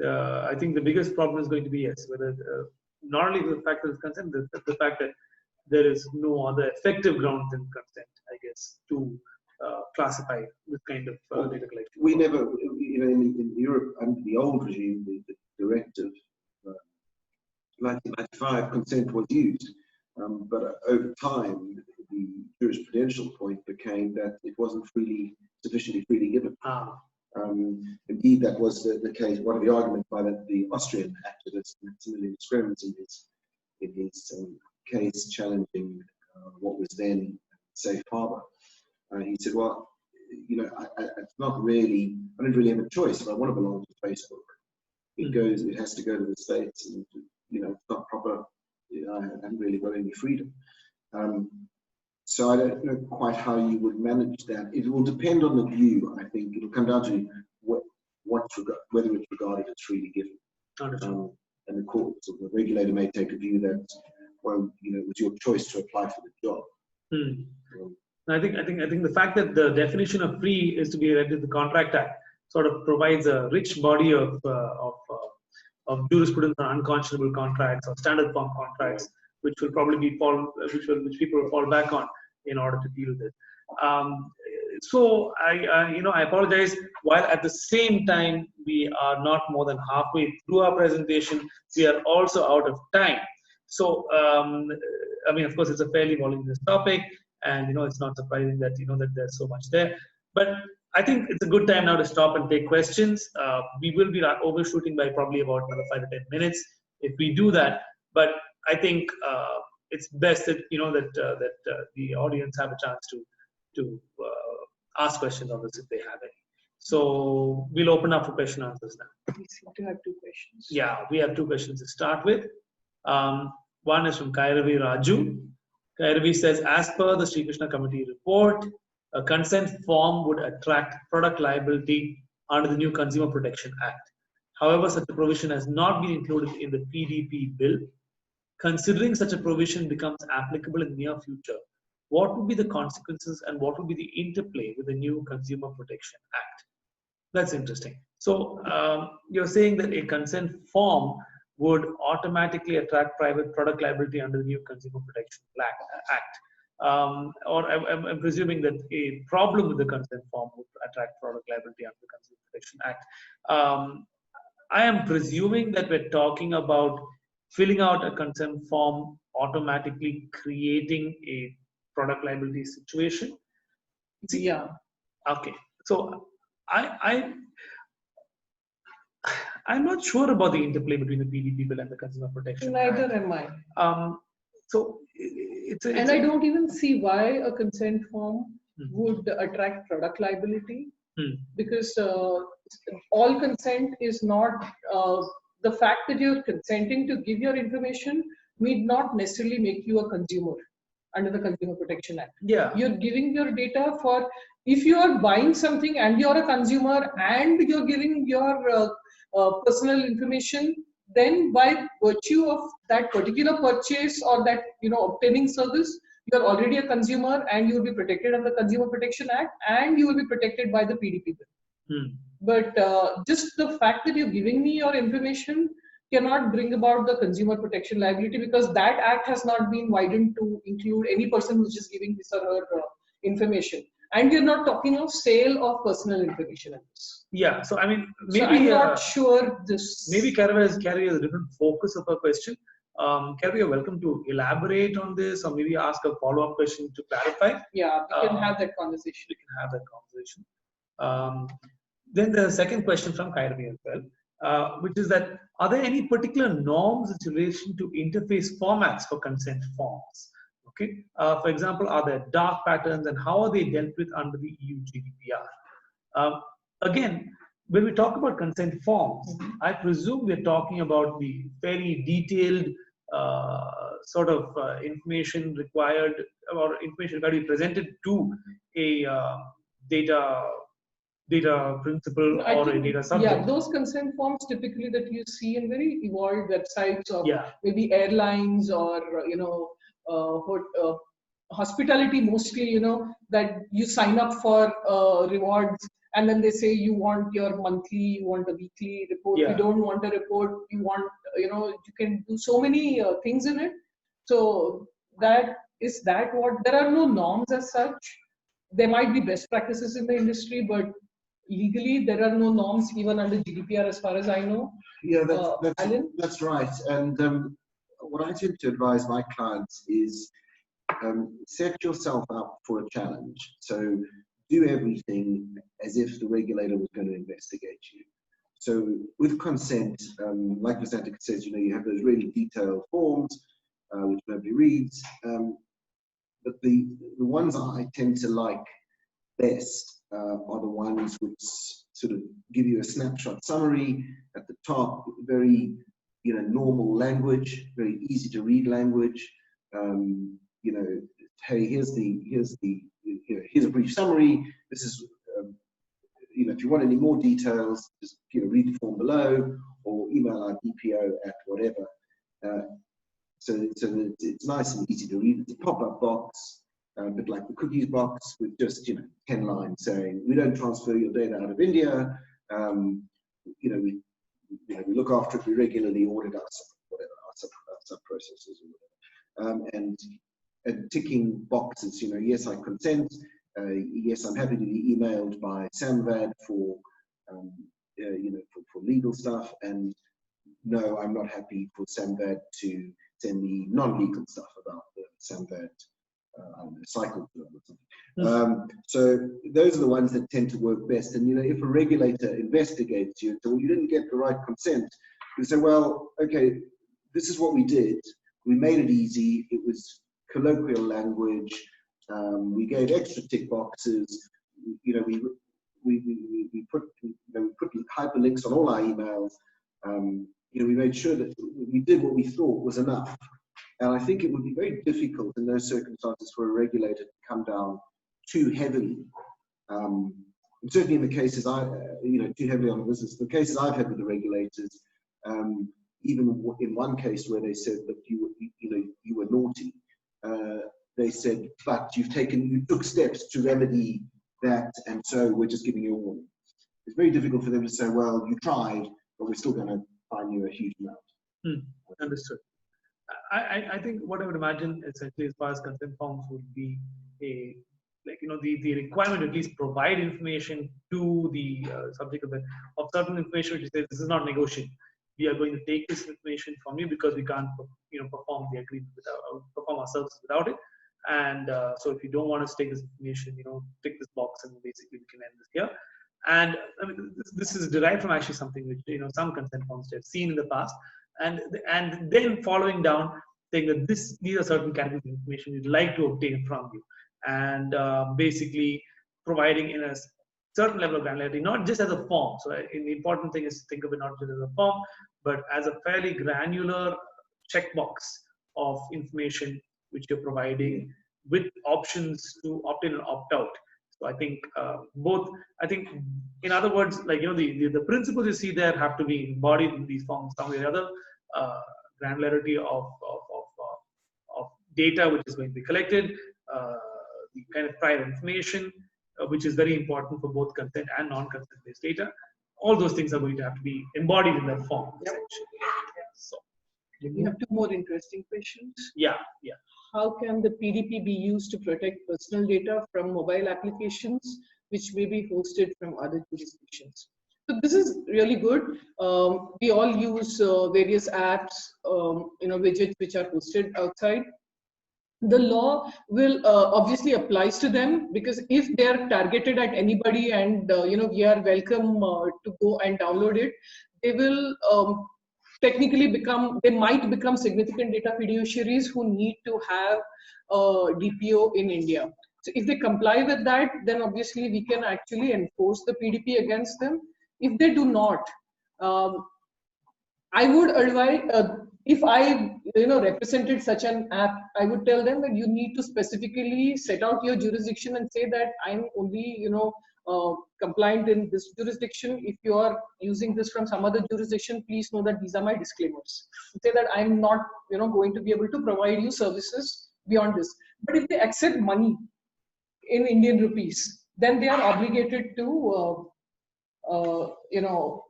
[SPEAKER 1] I think the biggest problem is going to be, yes, whether not only the fact that it's consent, the fact that there is no other effective ground than consent, I guess, to classify this kind of data collection.
[SPEAKER 3] We never, in Europe, under the old regime, the directive 1995, consent was used, but over time, the jurisprudential point became that it wasn't sufficiently freely given. Indeed, that was the case. One of the arguments by the Austrian activist Maximilian Schremens in his case challenging what was then safe harbor. He said, well, it's not really, I don't really have a choice. If I want to belong to Facebook, it has to go to the States, and it's not proper. I haven't really got any freedom. So I don't know quite how you would manage that. It will depend on the view. I think it'll come down to whether it's regarded as freely given. And the courts or the regulator may take a view that, well, it was your choice to apply for the job.
[SPEAKER 1] I think the fact that the definition of free is to be read in the Contract Act sort of provides a rich body of jurisprudence on unconscionable contracts or standard form contracts, which will probably be which people will fall back on in order to deal with it. So I apologize. While at the same time we are not more than halfway through our presentation, we are also out of time. So I mean, of course, it's a fairly voluminous topic, and it's not surprising that that there's so much there. But I think it's a good time now to stop and take questions. We will be overshooting by probably about another 5 to 10 minutes if we do that. But I think it's best that that the audience have a chance to ask questions on this if they have any. So we'll open up for question answers now.
[SPEAKER 2] We seem to have 2 questions.
[SPEAKER 1] Yeah, we have 2 questions to start with. One is from Kairavi Raju. Kairavi says, as per the Sri Krishna Committee report, a consent form would attract product liability under the new Consumer Protection Act. However, such a provision has not been included in the PDP Bill. Considering such a provision becomes applicable in the near future, what would be the consequences and what would be the interplay with the new Consumer Protection Act? That's interesting. So you're saying that a consent form would automatically attract private product liability under the new Consumer Protection Act. Or I'm presuming that a problem with the consent form would attract product liability under the Consumer Protection Act. I am presuming that we're talking about filling out a consent form automatically creating a product liability situation.
[SPEAKER 2] Yeah.
[SPEAKER 1] Okay. So I'm not sure about the interplay between the PDP Bill and the Consumer Protection Act.
[SPEAKER 2] Neither am I.
[SPEAKER 1] So
[SPEAKER 2] and I don't even see why a consent form would attract product liability, because all consent is not, the fact that you're consenting to give your information need not necessarily make you a consumer under the Consumer Protection Act.
[SPEAKER 1] Yeah.
[SPEAKER 2] You're giving your data for, if you are buying something and you're a consumer and you're giving your personal information, then by virtue of that particular purchase or that obtaining service, you're already a consumer and you will be protected under the Consumer Protection Act and you will be protected by the PDP Bill. But just the fact that you're giving me your information cannot bring about the consumer protection liability, because that act has not been widened to include any person who's just giving his or her information. And we're not talking of sale of personal information.
[SPEAKER 1] Yeah, so I mean, maybe
[SPEAKER 2] so I'm not sure this.
[SPEAKER 1] Maybe Kairavi has a different focus of her question. Kairavi, you're welcome to elaborate on this, or maybe ask a follow-up question to clarify.
[SPEAKER 2] Yeah, we can have that conversation.
[SPEAKER 1] We can have that conversation. Then the second question from Kairavi as well, which is that, are there any particular norms in relation to interface formats for consent forms? Okay, for example, are there dark patterns and how are they dealt with under the EU GDPR? Again, when we talk about consent forms, I presume we're talking about the very detailed information required, or information that be presented to a data principal or a data subject.
[SPEAKER 2] Yeah, those consent forms typically that you see in very evolved websites of
[SPEAKER 1] Yeah.
[SPEAKER 2] maybe airlines or hospitality mostly, that you sign up for rewards and then they say you want your monthly, you want a weekly report,
[SPEAKER 1] Yeah.
[SPEAKER 2] you don't want a report, you want, you can do so many things in it. So that what, there are no norms as such. There might be best practices in the industry, but legally there are no norms even under GDPR as far as I know.
[SPEAKER 3] Yeah,
[SPEAKER 2] Alan?
[SPEAKER 3] that's right. And what I tend to advise my clients is set yourself up for a challenge. So do everything as if the regulator was going to investigate you. So with consent, like Vasantika says, you have those really detailed forms, which nobody reads. But the ones I tend to like best are the ones which sort of give you a snapshot summary at the top, very normal language, very easy to read language. Hey, here's a brief summary. This is if you want any more details, just read the form below or email our DPO at whatever. So it's nice and easy to read. It's a pop-up box, a bit like the cookies box, with just 10 lines saying we don't transfer your data out of India. We look after it. We regularly audit our sub processes or whatever. And ticking boxes. Yes, I consent. Yes, I'm happy to be emailed by SAMVAD for for legal stuff, and no, I'm not happy for SAMVAD to send me non-legal stuff about the SAMVAD cycle or something. So those are the ones that tend to work best. And if a regulator investigates you, so you didn't get the right consent, you say, well, okay, this is what we did. We made it easy. It was colloquial language. We gave extra tick boxes. We put hyperlinks on all our emails. We made sure that we did what we thought was enough. And I think it would be very difficult in those circumstances for a regulator to come down too heavily. And certainly in the cases too heavily on the business. The cases I've had with the regulators, even in one case where they said that you were naughty, they said, but you took steps to remedy that, and so we're just giving you a warning. It's very difficult for them to say, well, you tried, but we're still going to fine you a huge amount.
[SPEAKER 1] Understood. I think what I would imagine essentially as far as consent forms would be the requirement to at least provide information to the subject of certain information which says this is not negotiable. We are going to take this information from you because we can't perform the agreement perform our services without it. And so if you don't want us to take this information, tick this box and basically we can end this here. And I mean, this is derived from actually something which some consent forms have seen in the past, and then following down saying that these are certain categories of information you'd like to obtain from you, and basically providing in a certain level of granularity, not just as a form. So the important thing is to think of it not just as a form, but as a fairly granular checkbox of information which you're providing with options to opt in and opt out. So I think both. I think, in other words, the principles you see there have to be embodied in these forms some way or other. Granularity of data which is going to be collected, the kind of prior information, which is very important for both consent and non-consent based data. All those things are going to have to be embodied in that form.
[SPEAKER 2] Yep.
[SPEAKER 1] So
[SPEAKER 2] we have two more interesting questions.
[SPEAKER 1] Yeah.
[SPEAKER 2] How can the PDP be used to protect personal data from mobile applications which may be hosted from other jurisdictions? So this is really good. We all use various apps, widgets which are hosted outside. The law will obviously applies to them, because if they are targeted at anybody and we are welcome to go and download it, they will technically they might become significant data fiduciaries who need to have a DPO in India. So if they comply with that, then obviously we can actually enforce the PDP against them. If they do not, I would advise, if I represented such an app, I would tell them that you need to specifically set out your jurisdiction and say that I'm only compliant in this jurisdiction. If you are using this from some other jurisdiction, please know that these are my disclaimers. Say that I'm not going to be able to provide you services beyond this. But if they accept money in Indian rupees, then they are obligated to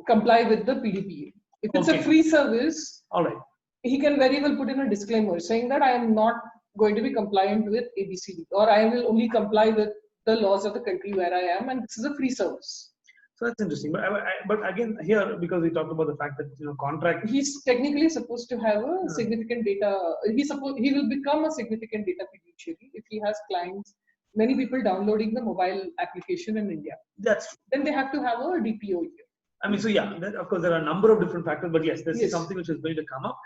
[SPEAKER 2] comply with the PDP. If it's a free service,
[SPEAKER 1] all right,
[SPEAKER 2] he can very well put in a disclaimer saying that I am not going to be compliant with ABCD, or I will only comply with the laws of the country where I am, and this is a free service.
[SPEAKER 1] So that's interesting. But again, here, because we talked about the fact that contract,
[SPEAKER 2] he's technically supposed to have a significant data. He will become a significant data fiduciary if he has clients. Many people downloading the mobile application in India.
[SPEAKER 1] That's
[SPEAKER 2] then they have to have a DPO here.
[SPEAKER 1] I mean, so yeah, of course, there are a number of different factors, but yes, this is something which is going to come up.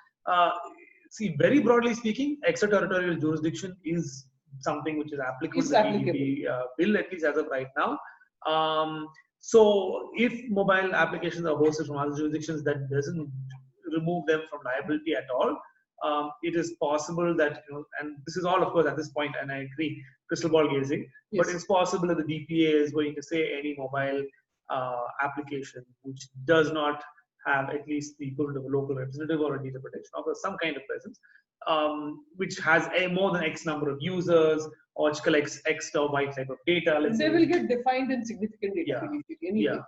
[SPEAKER 1] See, very broadly speaking, extraterritorial jurisdiction is something which is applicable to the PDP bill, at least as of right now. So, if mobile applications are hosted from other jurisdictions, that doesn't remove them from liability at all. It is possible that, and this is all, of course, at this point, and I agree, crystal ball gazing, but it's possible that the DPA is going to say any mobile application which does not have at least the equivalent of a local representative or a data protection officer, some kind of presence, which has more than X number of users, or which collects X or Y type of data.
[SPEAKER 2] They will get defined in significant data fiduciary anyway.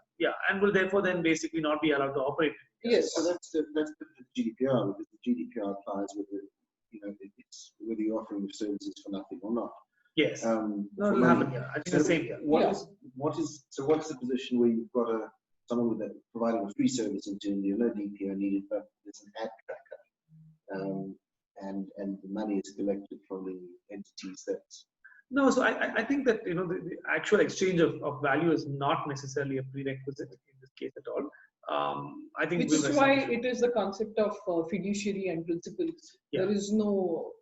[SPEAKER 1] And will therefore then basically not be allowed to operate.
[SPEAKER 3] Yes, so that's the GDPR, because the GDPR applies whether it's whether you're offering the services for nothing or not.
[SPEAKER 1] Yes. No, it'll happen here. I think the same here.
[SPEAKER 3] What's the position where you've got someone with providing a free service into India, no DPO needed, but there's an ad tracker, and the money is collected from the entities that's.
[SPEAKER 1] No, so I think that the actual exchange of value is not necessarily a prerequisite in this case at all. I think
[SPEAKER 2] which is why it is the concept of fiduciary and principles. There is no.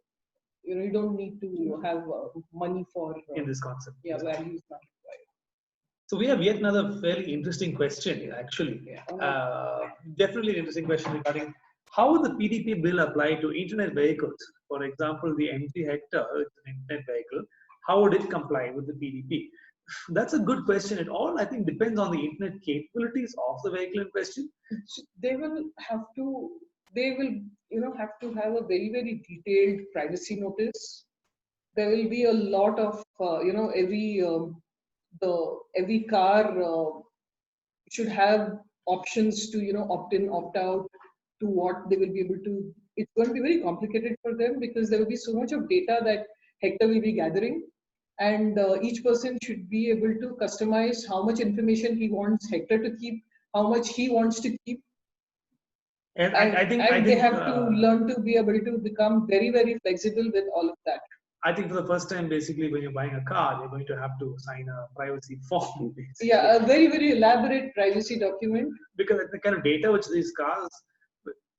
[SPEAKER 2] You don't need to have money for
[SPEAKER 1] in this concept.
[SPEAKER 2] Value is not required.
[SPEAKER 1] So we have yet another fairly interesting question, actually. Definitely an interesting question regarding how would the PDP bill apply to internet vehicles? For example, the MG Hector, it's an internet vehicle. How would it comply with the PDP? That's a good question. It all, I think, depends on the internet capabilities of the vehicle in question.
[SPEAKER 2] They will have to. They will, have to have a very, very detailed privacy notice. There will be a lot of, every car should have options to, opt in, opt out to what they will be able to. It's going to be very complicated for them because there will be so much of data that Hector will be gathering, and each person should be able to customize how much information he wants Hector to keep, how much he wants to keep.
[SPEAKER 1] And I think
[SPEAKER 2] they have to learn to be able to become very, very flexible with all of that.
[SPEAKER 1] I think for the first time, basically, when you're buying a car, you're going to have to sign a privacy form. Basically.
[SPEAKER 2] Yeah, a very, very elaborate privacy document.
[SPEAKER 1] Because the kind of data which these cars...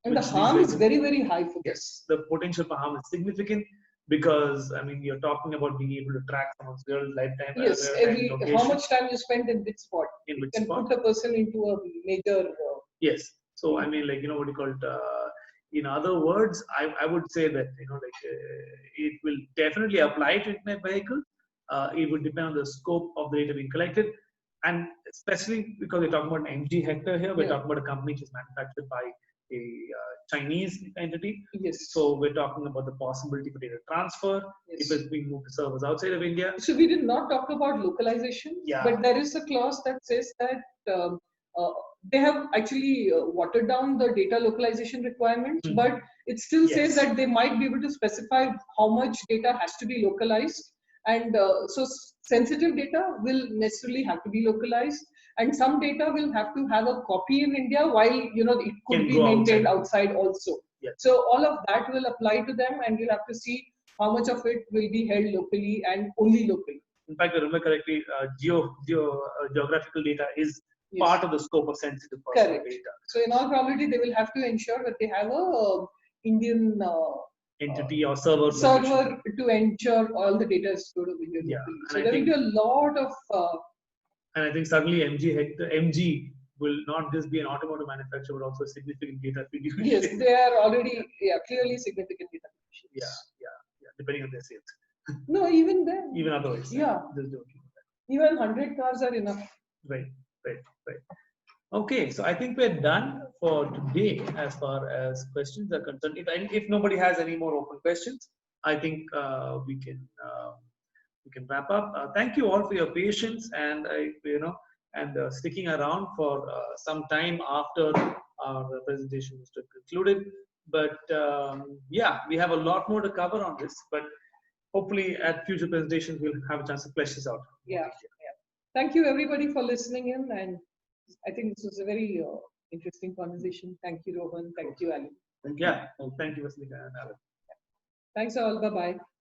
[SPEAKER 2] And the harm is very, very high for this.
[SPEAKER 1] Yes, the potential for harm is significant because, I mean, you're talking about being able to track someone's real lifetime.
[SPEAKER 2] Yes, how much time you spend in which spot.
[SPEAKER 1] In which
[SPEAKER 2] spot. Put a person into a major...
[SPEAKER 1] Yes. So, I mean, what do you call it? In other words, I would say that, it will definitely apply to internet vehicle. It would depend on the scope of the data being collected. And especially because we're talking about an MG Hector here, we're talking about a company which is manufactured by a Chinese entity.
[SPEAKER 2] Yes.
[SPEAKER 1] So we're talking about the possibility for data transfer if it's being moved to servers outside of India.
[SPEAKER 2] So we did not talk about localization, but there is a clause that says that they have actually watered down the data localization requirements, but it still says that they might be able to specify how much data has to be localized. And so sensitive data will necessarily have to be localized, and some data will have to have a copy in India while it could be maintained outside also. So all of that will apply to them, and you'll have to see how much of it will be held locally and only locally.
[SPEAKER 1] In fact, I remember correctly, geographical data is part of the scope of sensitive personal
[SPEAKER 2] Correct.
[SPEAKER 1] data.
[SPEAKER 2] So in all probability, they will have to ensure that they have a Indian
[SPEAKER 1] Entity or server
[SPEAKER 2] to ensure all the data is stored over here locally. So there will be a lot of.
[SPEAKER 1] And I think suddenly MG will not just be an automotive manufacturer, but also a significant data fiduciary.
[SPEAKER 2] Yes, they are already clearly significant data fiduciaries.
[SPEAKER 1] Yeah, depending on their sales.
[SPEAKER 2] No, even then.
[SPEAKER 1] Even otherwise.
[SPEAKER 2] Yeah.
[SPEAKER 1] Just joking.
[SPEAKER 2] Even 100 cars are enough.
[SPEAKER 1] Right. Okay, so I think we're done for today as far as questions are concerned. If nobody has any more open questions, I think we can wrap up. Thank you all for your patience and sticking around for some time after our presentation was concluded. But yeah, we have a lot more to cover on this. But hopefully, at future presentations, we'll have a chance to flesh this out.
[SPEAKER 2] Yeah. Thank you everybody for listening in, and I think this was a very interesting conversation. Thank you, Rohan. Thank you, Alan.
[SPEAKER 1] Yeah. Thank you, Vasilika and Alan.
[SPEAKER 2] Thanks all. Bye-bye.